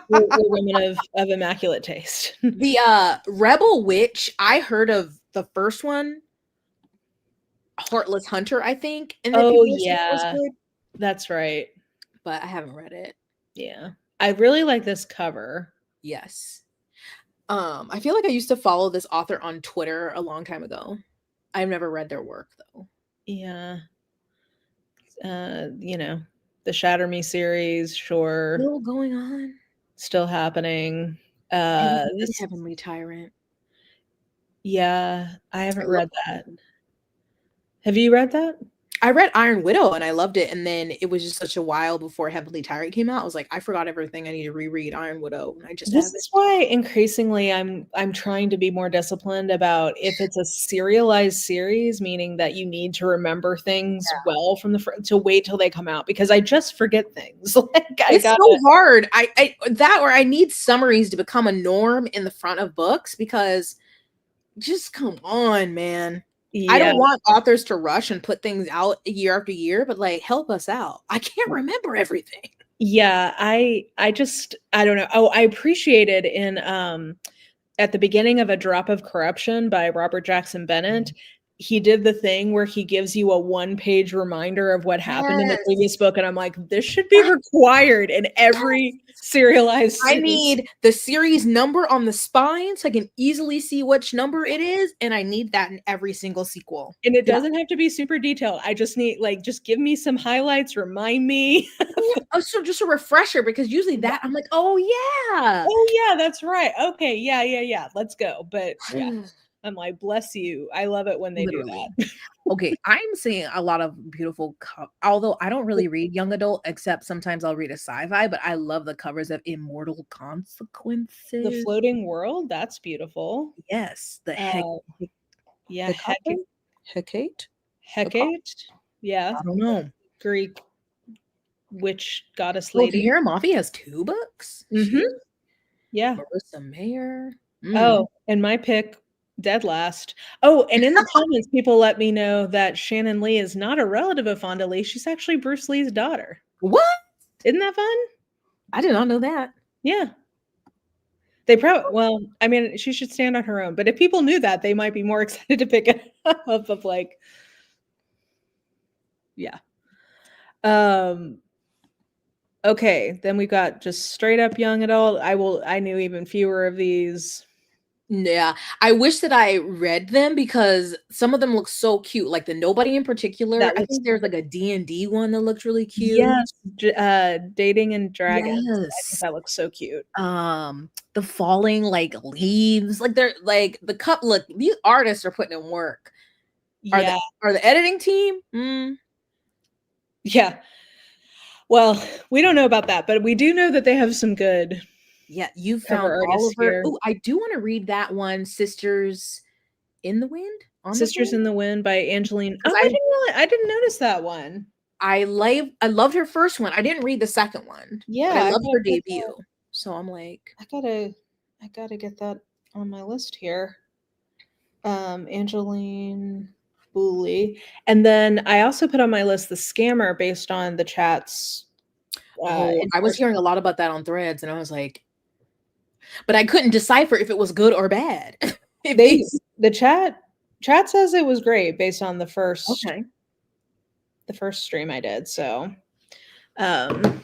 we're women of immaculate taste. The Rebel Witch, I heard of the first one, Heartless Hunter, I think. And yeah, that's right. But I haven't read it. Yeah, I really like this cover. Yes. I feel like I used to follow this author on Twitter a long time ago. I've never read their work though. Yeah. The Shatter Me series, sure. Still going on. Still happening. This Heavenly Tyrant. Yeah, I haven't read that. Have you read that? I read Iron Widow and I loved it, and then it was just such a while before Heavenly Tyrant came out. I was like, I forgot everything. I need to reread Iron Widow. And this is why increasingly I'm trying to be more disciplined about if it's a serialized series, meaning that you need to remember things well from to wait till they come out, because I just forget things. It's so hard. I need summaries to become a norm in the front of books, because just come on, man. I Yeah. don't want authors to rush and put things out year after year, but like help us out. I can't remember everything. Yeah, I don't know. Oh, I appreciated in at the beginning of A Drop of Corruption by Robert Jackson Bennett, he did the thing where he gives you a one-page reminder of what happened in the Yes. previous book, and I'm like, this should be required in every serialized I series. need the series number on the spine so I can easily see which number it is, and I need that in every single sequel. And it doesn't have to be super detailed. I just need, like, just give me some highlights, remind me. Oh, so just a refresher, because usually that I'm like, oh yeah. Oh yeah, that's right. Okay, yeah. Let's go. But yeah, I'm like, bless you. I love it when they Literally. do that. Okay, I'm seeing a lot of beautiful although I don't really read young adult, except sometimes I'll read a sci-fi, but I love the covers of Immortal Consequences. The Floating World, that's beautiful. Yes, the Yeah, Hecate? Hecate. Yeah, I don't know. Greek witch goddess Well, lady. Tahira Mafi has 2 books. Yeah. Marissa Mayer. Oh, and my pick, dead last. Oh, and in the comments, people let me know that Shannon Lee is not a relative of Fonda Lee. She's actually Bruce Lee's daughter. What? Isn't that fun? I did not know that. Yeah. They probably, well, I mean, she should stand on her own. But if people knew that, they might be more excited to pick it up of like, yeah. Okay, then we got just straight up young adult. I knew even fewer of these. Yeah, I wish that I read them because some of them look so cute. Like the Nobody in particular. I think there's like a D&D one that looks really cute. Yes, Dating and Dragons. I think Yes. that looks so cute. The falling like leaves. Like they're like the cup. Look, these artists are putting in work. Yeah. Are the editing team? Yeah. Well, we don't know about that, but we do know that they have some good. Yeah, you cover found artists Oliver. here. Oh, I do want to read that one, Sisters in the Wind. Sisters in the Wind by Angeline. Oh, I I didn't notice that one. I loved her first one. I didn't read the second one. Yeah, but I loved her debut. So I'm like, I gotta get that on my list here. Angeline Booley. And then I also put on my list The Scammer based on the chats. I was hearing a lot about that on Threads, and I was like, but I couldn't decipher if it was good or bad. The chat says it was great based on the first stream I did. So I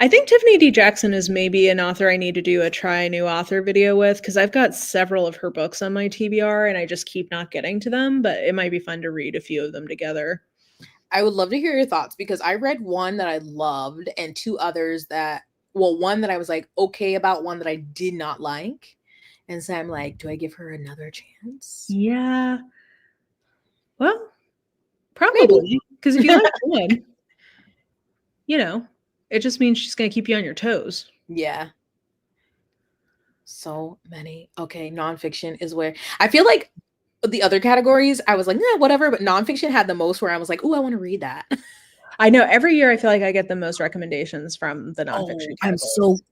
think Tiffany D. Jackson is maybe an author I need to do a try a new author video with, because I've got several of her books on my TBR and I just keep not getting to them, but it might be fun to read a few of them together. I would love to hear your thoughts, because I read one that I loved and 2 others that, well, one that I was like okay about, one that I did not like. And so I'm like, do I give her another chance? Yeah. Well, probably, because if you like one, you know, it just means she's going to keep you on your toes. Yeah. So many. Okay, nonfiction is where I feel like the other categories, I was like, yeah, whatever. But nonfiction had the most where I was like, oh, I want to read that. I know every year I feel like I get the most recommendations from the nonfiction categories.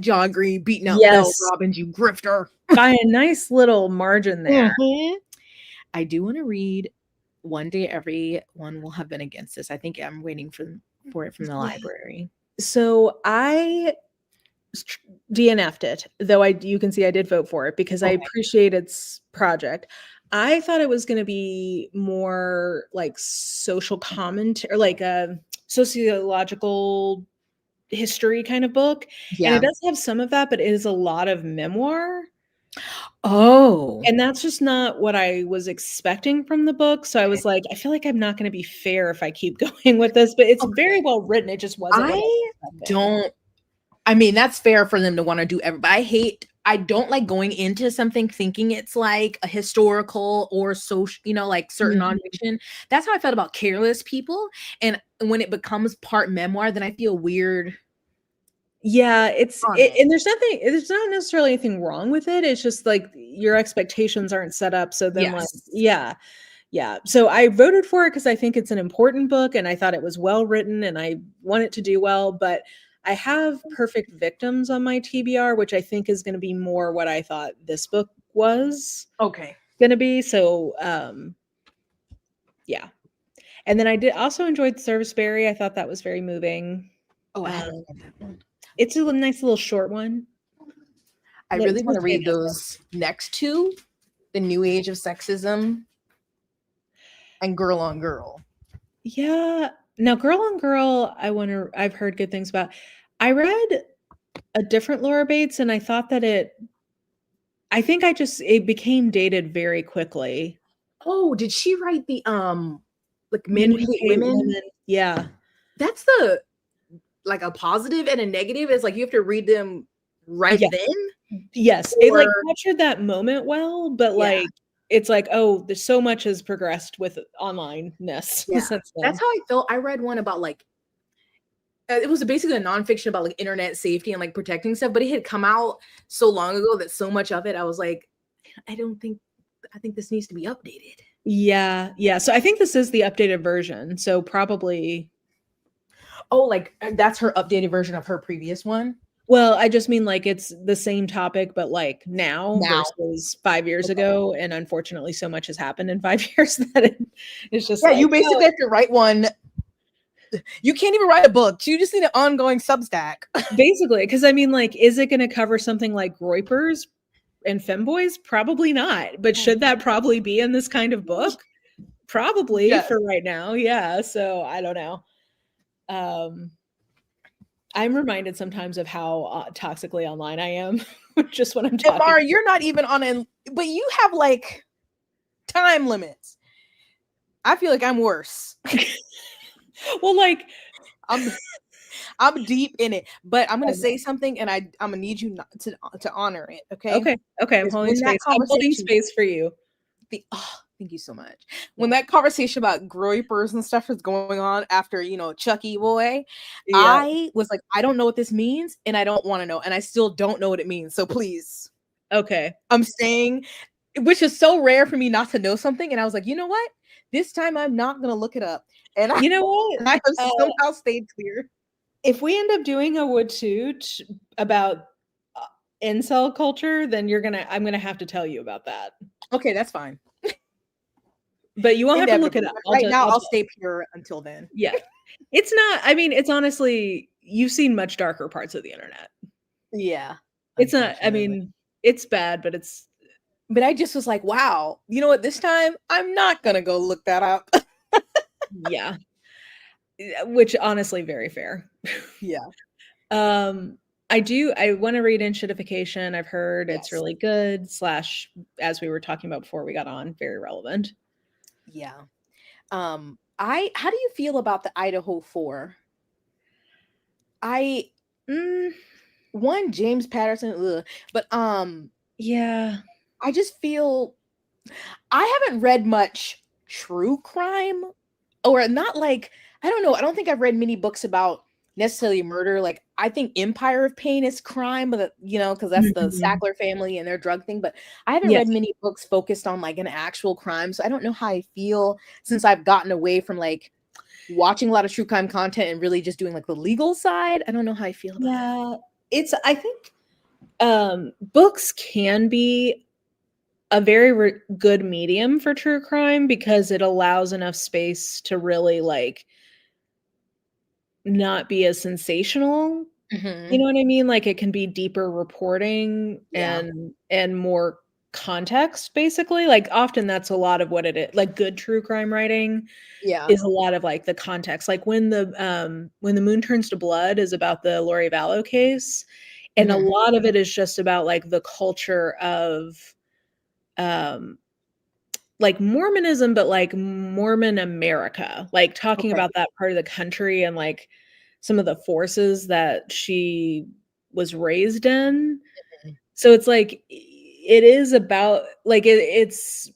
John Green beating out Mel Robbins, you grifter. By a nice little margin there. I do want to read One Day Everyone Will Have Been Against This. I think I'm waiting for it from the library. So I DNF'd it, though you can see I did vote for it because I appreciate its project. I thought it was going to be more like social commentary, or like a sociological history kind of book. Yeah. And it does have some of that, but it is a lot of memoir. Oh. And that's just not what I was expecting from the book. So I was like, I feel like I'm not going to be fair if I keep going with this, but it's very well written. It just wasn't. I mean, that's fair for them to want to do everything. I don't like going into something thinking it's like a historical or social, like certain nonfiction. That's how I felt about Careless People. And when it becomes part memoir, then I feel weird. Yeah, and there's not necessarily anything wrong with it. It's just like your expectations aren't set up. So then yeah. So I voted for it because I think it's an important book and I thought it was well written and I want it to do well, but I have Perfect Victims on my TBR, which I think is going to be more what I thought this book was Okay. gonna be. So yeah. And then I did also enjoyed Serviceberry. I thought that was very moving. Oh, I haven't Um, read that one. it's a nice little short one. I But really it's want to with read Janice. those next two, The New Age of Sexism and Girl on Girl. Yeah. Now, Girl on Girl, I've heard good things about. I read a different Laura Bates, and I thought that it became dated very quickly. Oh, did she write the like Men Men Who Who Hate Hate Women? Women. Yeah. That's the like a positive and a negative. Is like you have to read them right Yeah. then. Yes. It like Or captured that moment well, but yeah, like it's like, oh, there's so much has progressed with online-ness yeah. since That's then. how I felt. I read one about like it was basically a nonfiction about like internet safety and like protecting stuff, but it had come out so long ago that so much of it I was like, I think this needs to be updated. Yeah. Yeah. So I think this is the updated version. So probably Oh, like that's her updated version of her previous one. well, I just mean like it's the same topic, but like now Now. versus 5 years Okay. ago. And unfortunately, so much has happened in 5 years that it's just Yeah, like, you basically have to write one. You can't even write a book. You just need an ongoing Substack. basically, because I mean, like, is it going to cover something like Groypers and femboys? Probably not. But should that probably be in this kind of book? Probably Yes. for right now. Yeah. So I don't know. Um, I'm reminded sometimes of how toxically online I am just when I'm And talking. Mara, you're not even on an, but you have like time limits. I feel like I'm worse. Well, like, I'm deep in it, but I'm gonna say something, and I'm gonna need you not to honor it. Okay. okay, okay, I'm Because holding when that space. I'm holding conversation, space for you. thank you so much. When that conversation about groypers and stuff is going on after Chucky boy, Yeah. I was like, I don't know what this means, and I don't want to know, and I still don't know what it means. So please, Okay. I'm saying, which is so rare for me not to know something, and I was like, you know what? This time I'm not gonna look it up, and You know what? I have somehow stayed clear. If we end up doing a wood toot about incel culture, then I'm gonna have to tell you about that. Okay, that's fine. But you won't have to look it Inevitably. up. Right now, I'll stay pure until then. Yeah. It's not, I mean, it's honestly, you've seen much darker parts of the internet. Yeah. It's not, I Unfortunately. mean, it's bad, but it's. But I just was like, wow, you know what? This time I'm not going to go look that up. Yeah. Which honestly, very fair. Yeah. I want to read Enshittification. I've heard it's Yes. really good, / as we were talking about before we got on, very relevant. Yeah. How do you feel about the Idaho 4? One, James Patterson, but yeah. I just feel I haven't read much true crime, or not like, I don't know. I don't think I've read many books about necessarily murder. Like, I think Empire of Pain is crime, but because that's the Mhm. Sackler family and their drug thing. But I haven't Yes. read many books focused on like an actual crime. So I don't know how I feel since I've gotten away from like watching a lot of true crime content and really just doing like the legal side. I don't know how I feel about that. Yeah. I think books can be a very good medium for true crime because it allows enough space to really like not be as sensational. You know what I mean? Like it can be deeper reporting Yeah. and more context basically. Like often that's a lot of what it is. Like good true crime writing Yeah. is a lot of like the context. Like when the moon turns to blood is about the Lori Vallow case, and a lot of it is just about like the culture of um like Mormonism, but like Mormon America, like talking Okay. about that part of the country and like some of the forces that she was raised in. Mhm. So it's like it is about like it's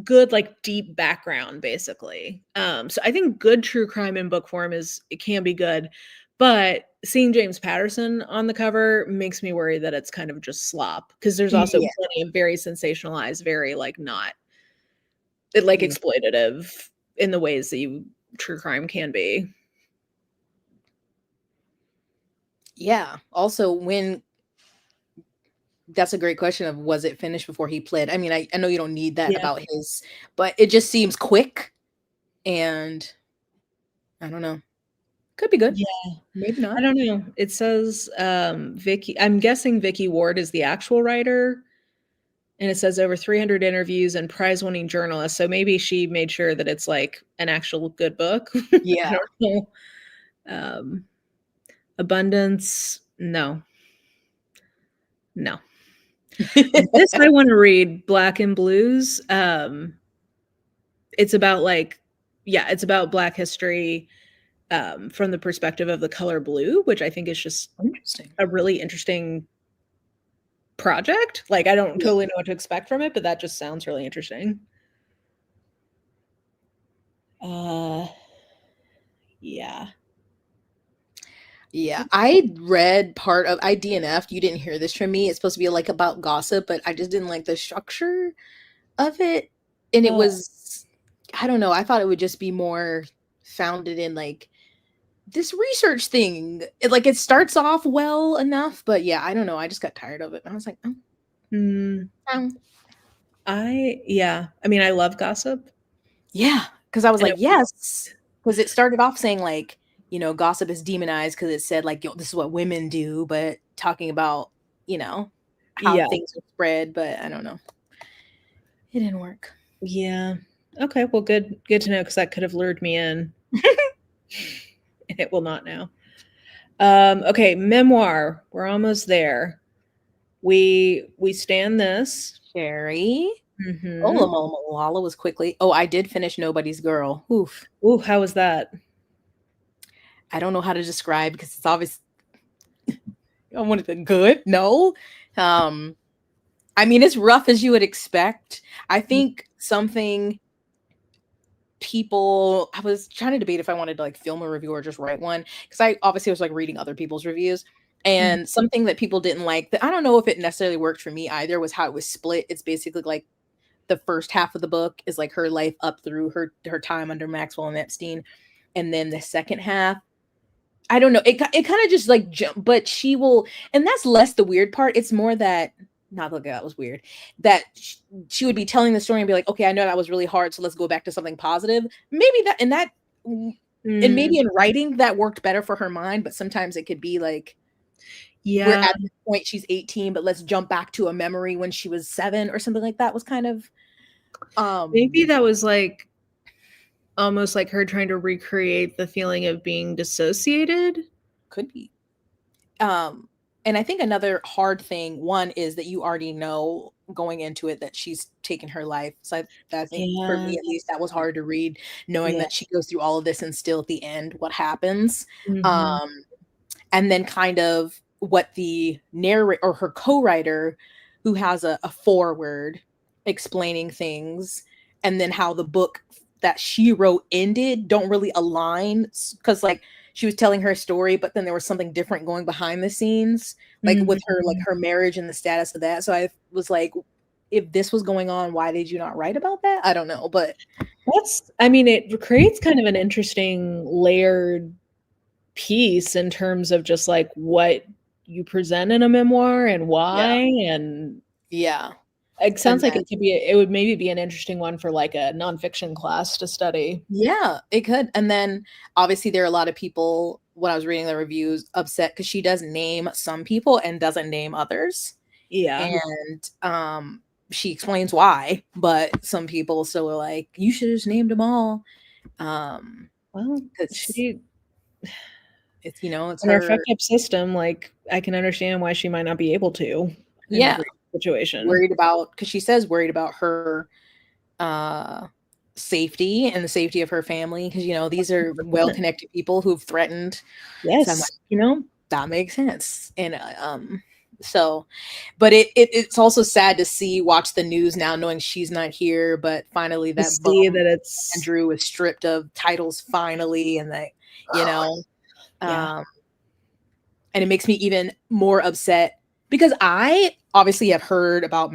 good like deep background basically. So I think good true crime in book form it can be good, but seeing James Patterson on the cover makes me worry that it's kind of just slop because there's also Yeah. plenty of very sensationalized, very like not like Yeah. exploitative in the ways that true crime can be. Yeah. Also, when That's a great question of was it finished before he pled? I mean, I know you don't need that Yeah. about his, but it just seems quick, and I don't know. Could be good. Yeah. Maybe I not. don't know. It says, Vicky I'm guessing Vicky Ward is the actual writer, and it says over 300 interviews and prize-winning journalist, so maybe she made sure that it's, like, an actual good book. I Yeah. don't know. Um, Abundance, no. No. This I wanna read, Black and Blues. It's about, like yeah, it's about Black history, from the perspective of the color blue, which I think is just Interesting. a really interesting project. Like, I don't Yeah. totally know what to expect from it, but that just sounds really interesting. Uh, yeah. Yeah, I read part of I DNF'd. You didn't hear this from me. It's supposed to be like about gossip, but I just didn't like the structure of it. And it Oh, was, I don't know, I thought it would just be more founded in like this research thing. It starts off well enough, but yeah, I don't know. I just got tired of it. I was like, oh, mm, oh. yeah. I mean, I love gossip, Yeah, because I was and like, it yes, because it started off saying like, gossip is demonized because it said like, yo, this is what women do, but talking about, how yeah, things are spread, but I don't know. It didn't work. yeah. Okay, well, good to know because that could have lured me in, and it will not now. Okay, memoir. We're almost there. We stand this. Sherry. Oh, Mhm. Malala was quickly. Oh, I did finish Nobody's Girl. Oof. Ooh, how was that? I don't know how to describe because it's obvious. I wanted to good. No. Um, I mean, it's rough as you would expect. I think something people I was trying to debate if I wanted to like film a review or just write one because I obviously was like reading other people's reviews, Mhm. and something that people didn't like that I don't know if it necessarily worked for me either was how it was split. It's basically like the first half of the book is like her life up through her time under Maxwell and Epstein, and then the second half, I don't know, it kind of just like jump, but she will, and that's less the weird part. It's more that not look that was weird that she would be telling the story and be like, okay, I know that was really hard, so let's go back to something positive. Maybe that and that and Mm, maybe in writing that worked better for her mind, but sometimes it could be like we're yeah, at this point she's 18, but let's jump back to a memory when she was 7 or something like that was kind of maybe um that was, like, almost like her trying to recreate the feeling of being dissociated? could be. Um, and I think another hard thing, one is that you already know going into it that she's taken her life. So I think for Yeah, me at least that was hard to read, knowing yeah, that she goes through all of this and still at the end what happens. mhm, Um, and then kind of what the narrator or her co-writer who has a foreword explaining things, and then how the book that she wrote ended don't really align because like she was telling her story but then there was something different going behind the scenes, like with her like mhm. her marriage and the status of that. So I was like, if this was going on, why did you not write about that? I don't know, but That's I mean, it creates kind of an interesting layered piece in terms of just, like, what you present in a memoir and yeah, why, and yeah. it And sounds like it would maybe be an interesting one for, like, a nonfiction class to study. yeah, it could. And then obviously there are a lot of people when I was reading the reviews upset because she does name some people and doesn't name others. Yeah. And she explains why, but some people still are like, you should have just named them all. Well, Because she it's in our her, fucked up system, like, I can understand why she might not be able to in yeah, every situation. worried about because she says worried about her uh safety and the safety of her family because these are well-connected people who've threatened. So I'm like, Yes. that makes sense. And so but it's also sad to watch the news now knowing she's not here, but finally To that see bum that it's Andrew is stripped of titles finally, and that you know yeah. um and it makes me even more upset because I obviously have heard about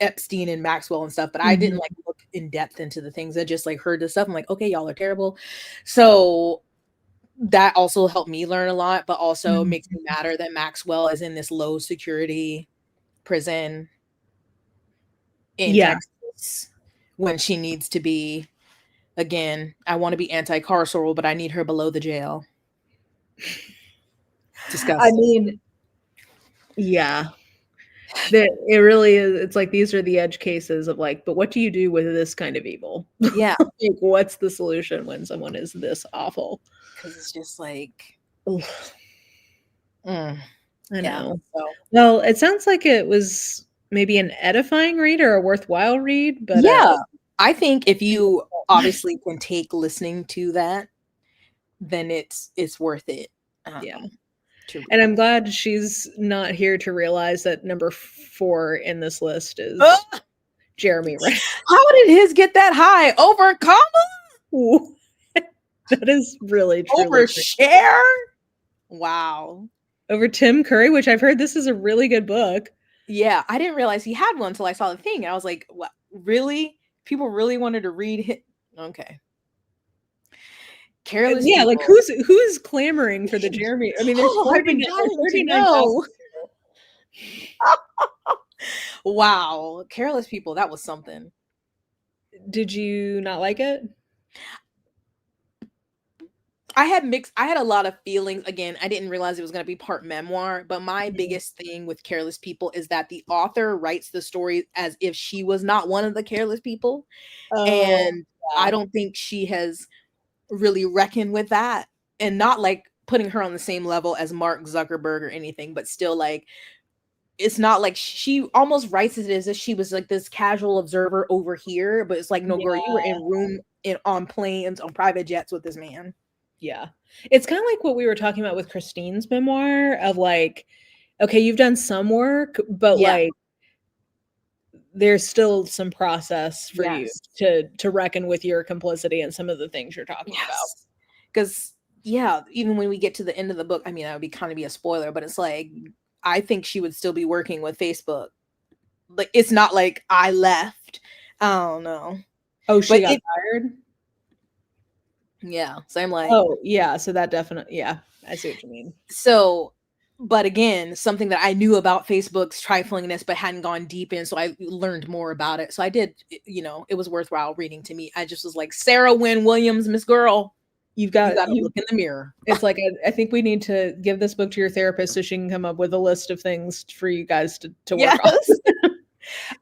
Epstein and Maxwell and stuff, but I didn't Mhm, like look in depth into the things. I just like heard the stuff. I'm like, okay, y'all are terrible. So that also helped me learn a lot, but also mhm. makes me matter that Maxwell is in this low security prison in Yeah. Texas when she needs to be. Again, I want to be anti-carceral, but I need her below the jail. Disgusting. I mean, yeah. That it really is. It's like these are the edge cases of like, but what do you do with this kind of evil? Yeah, Like, what's the solution when someone is this awful? because it's just like, Ugh, mm, I yeah. know. So Well, it sounds like it was maybe an edifying read or a worthwhile read, but yeah, I think if you obviously can take listening to that, then it's worth it. yeah. To And read. I'm glad she's not here to realize that number 4 in this list is Ugh! Jeremy Renner. How did his get that high? Over comma? That is really truly Over great. share? Wow. Over Tim Curry, which I've heard this is a really good book. Yeah, I didn't realize he had one until I saw the thing. And I was like, what? Really? People really wanted to read it? Okay. Careless Yeah, people. like who's clamoring for the Jeremy? I mean, there's Oh, I've been dying to 39,000 know. people. Wow. Careless people. That was something. Did you not like it? I had a lot of feelings. Again, I didn't realize it was going to be part memoir, but my biggest thing with Careless People is that the author writes the story as if she was not one of the careless people. And I don't think she has really reckoned with that, and not like putting her on the same level as Mark Zuckerberg or anything, but still like it's not like she almost writes it as if she was like this casual observer over here, but it's like, no, girl, you were in room on planes on private jets with this man. Yeah. It's kind of like what we were talking about with Christine's memoir of like, okay, you've done some work, but like there's still some process for you to reckon with your complicity and some of the things you're talking about. Because even when we get to the end of the book, I mean, that would be kind of be a spoiler, but it's like I think she would still be working with Facebook. Like it's not like I left. I don't know. Oh, she got fired? Yeah. So I'm like, oh, yeah. So that definitely, yeah, I see what you mean. So, but again, something that I knew about Facebook's triflingness, but hadn't gone deep in. So I learned more about it. So I did, it was worthwhile reading to me. I just was like, Sarah Wynne Williams, Miss Girl, you got to look in the mirror. It's like, I think we need to give this book to your therapist so she can come up with a list of things for you guys to work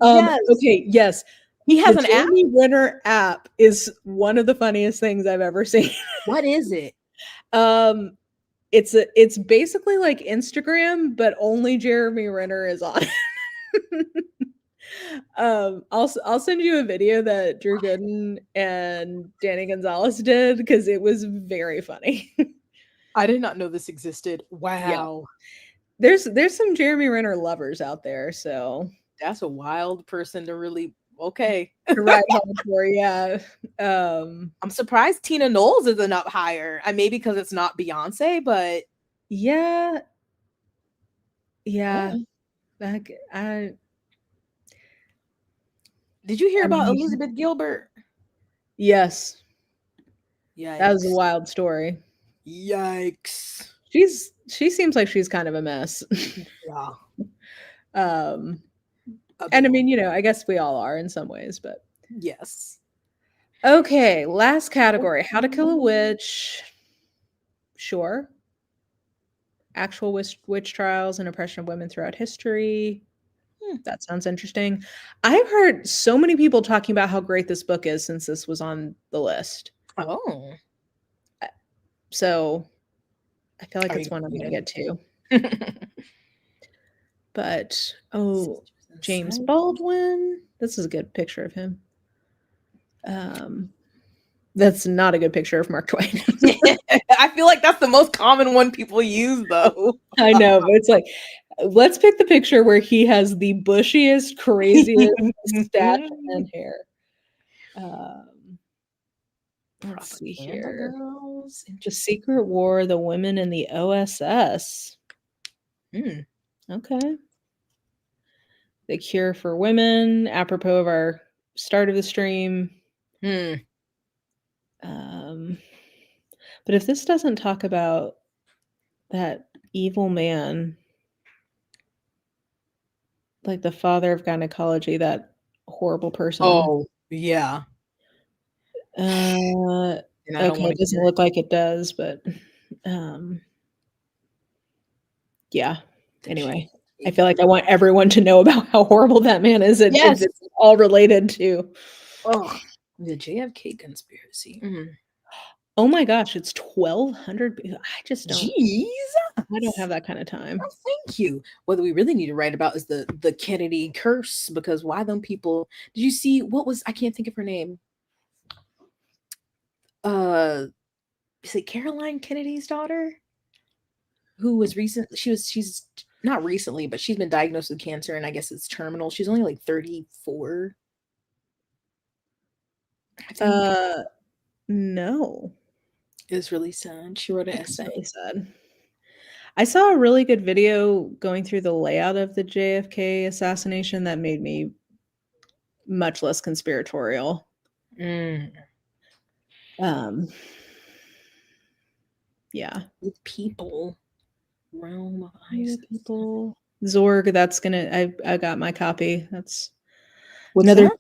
on. Okay. Yes. He has an app. The Renner app is one of the funniest things I've ever seen. What is it? It's basically like Instagram, but only Jeremy Renner is on it. I'll send you a video that Drew Gooden and Danny Gonzalez did because it was very funny. I did not know this existed. Wow. Yeah. There's some Jeremy Renner lovers out there, so that's a wild person to really to ride home for. Yeah. I'm surprised Tina Knowles isn't up higher. Maybe because it's not Beyonce, but yeah. Did you hear about Elizabeth Gilbert? Yes. Yeah, that was a wild story. Yikes. She seems like she's kind of a mess. Yeah. And I mean, I guess we all are in some ways, but yes. Okay, last category: How to Kill a Witch. Sure. Actual witch trials and oppression of women throughout history. That sounds interesting. I've heard so many people talking about how great this book is since this was on the list. Oh. So I feel like it's one I'm going to get to. But, James Baldwin. This is a good picture of him. That's not a good picture of Mark Twain. I feel like that's the most common one people use, though. I know, but it's like, let's pick the picture where he has the bushiest, craziest mustache and hair. Let's see here. The Secret War, the Women in the OSS. Okay. The Cure for Women, apropos of our start of the stream. But if this doesn't talk about that evil man, like the father of gynecology, that horrible person. Oh, yeah. And I don't Okay, want it to doesn't hear look like it does, but yeah. the Anyway, I JFK. feel like I want everyone to know about how horrible that man is, and if Yes. it's all related to. Oh, the JFK conspiracy. Oh my gosh, it's 1,200. I just don't. Jeez. I don't have that kind of time. Oh, thank you. What we really need to write about is the Kennedy curse, because why them people? Did you see what was? I can't think of her name. Is it Caroline Kennedy's daughter? Who was recent? She's not recently, but she's been diagnosed with cancer, and I guess it's terminal. She's only like 34. I think No, it's really sad. She wrote an that's essay. really sad. I saw a really good video going through the layout of the JFK assassination that made me much less conspiratorial. Mm. Yeah. With people, realm of Yeah, ISIS. people. Zorg, that's gonna. I got my copy. That's What's another that?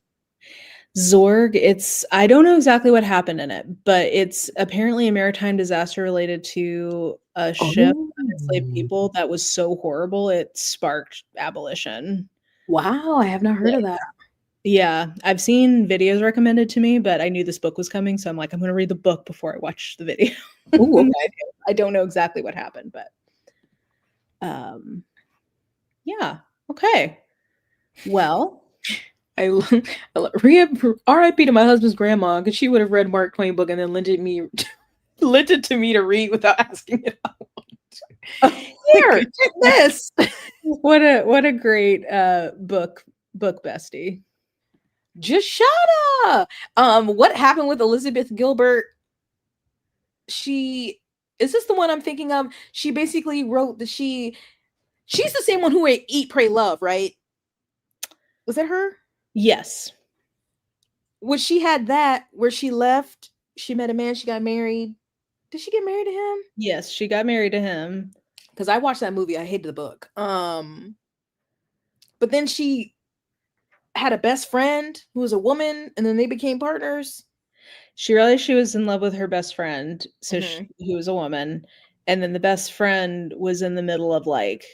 Zorg. It's I don't know exactly what happened in it, but it's apparently a maritime disaster related to a ship Oh, of enslaved people that was so horrible it sparked abolition. wow! I have not heard of that. Yeah, I've seen videos recommended to me, but I knew this book was coming, so I'm like, I'm gonna read the book before I watch the video. Oh, okay. I don't know exactly what happened, but yeah. Okay. Well, I R.I.P. to my husband's grandma, because she would have read Mark Twain book and then lent it to me to read without asking if I wanted. Here, check this. what a great book bestie. Just shut up. What happened with Elizabeth Gilbert? She is this the one I'm thinking of? She basically wrote that she's the same one who wrote Eat, Pray, Love, right? Was that her? Yes. When she had that, where she left, she met a man, she got married. Did she get married to him? Yes, she got married to him. Because I watched that movie, I hated the book. But then she had a best friend who was a woman, and then they became partners. She realized she was in love with her best friend, so Mhm. who was a woman, and then the best friend was in the middle of like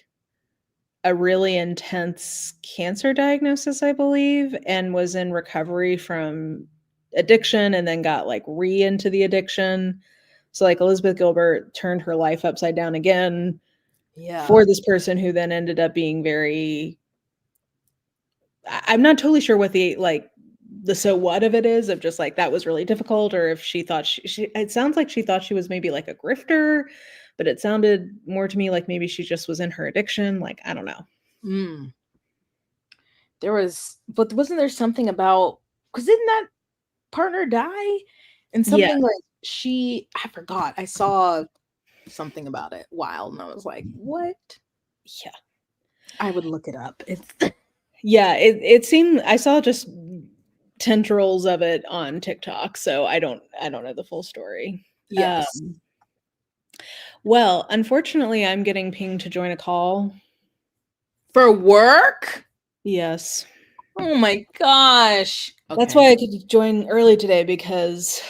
a really intense cancer diagnosis, I believe, and was in recovery from addiction and then got like into the addiction. So like Elizabeth Gilbert turned her life upside down again Yeah. for this person who then ended up being very I'm not totally sure what the so what of it is of just like that was really difficult or if she thought she it sounds like she thought she was maybe like a grifter, but it sounded more to me like maybe she just was in her addiction. Like, I don't know. Mm. But wasn't there something about, because didn't that partner die? And Yeah. something like I forgot. I saw something about it wild, and I was like, what? Yeah. I would look it up. It's Yeah, it seemed I saw just tendrils of it on TikTok, so I don't know the full story. yes. Well, unfortunately, I'm getting pinged to join a call. For work? Yes. Oh my gosh. That's Okay. why I could join early today because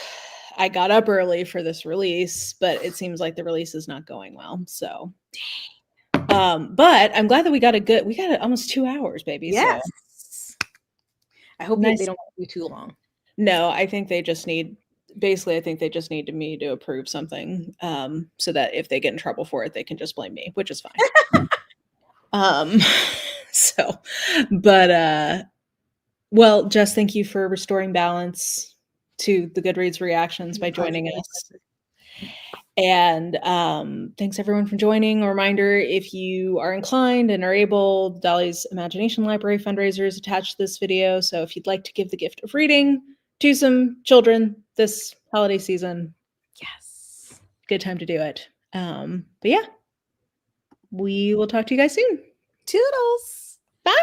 I got up early for this release, but it seems like the release is not going well. So, but I'm glad that we got almost 2 hours, baby. So Yes. I hope they nice. don't be too long. No, I think they just need basically I think they just need me to approve something so that if they get in trouble for it, they can just blame me, which is fine. um so but well, Jess, thank you for restoring balance to the Goodreads reactions by joining us. And thanks everyone for joining. A reminder, if you are inclined and are able, Dolly's Imagination Library fundraiser is attached to this video. So if you'd like to give the gift of reading to some children this holiday season, Yes. good time to do it. But yeah, we will talk to you guys soon. Toodles. Bye.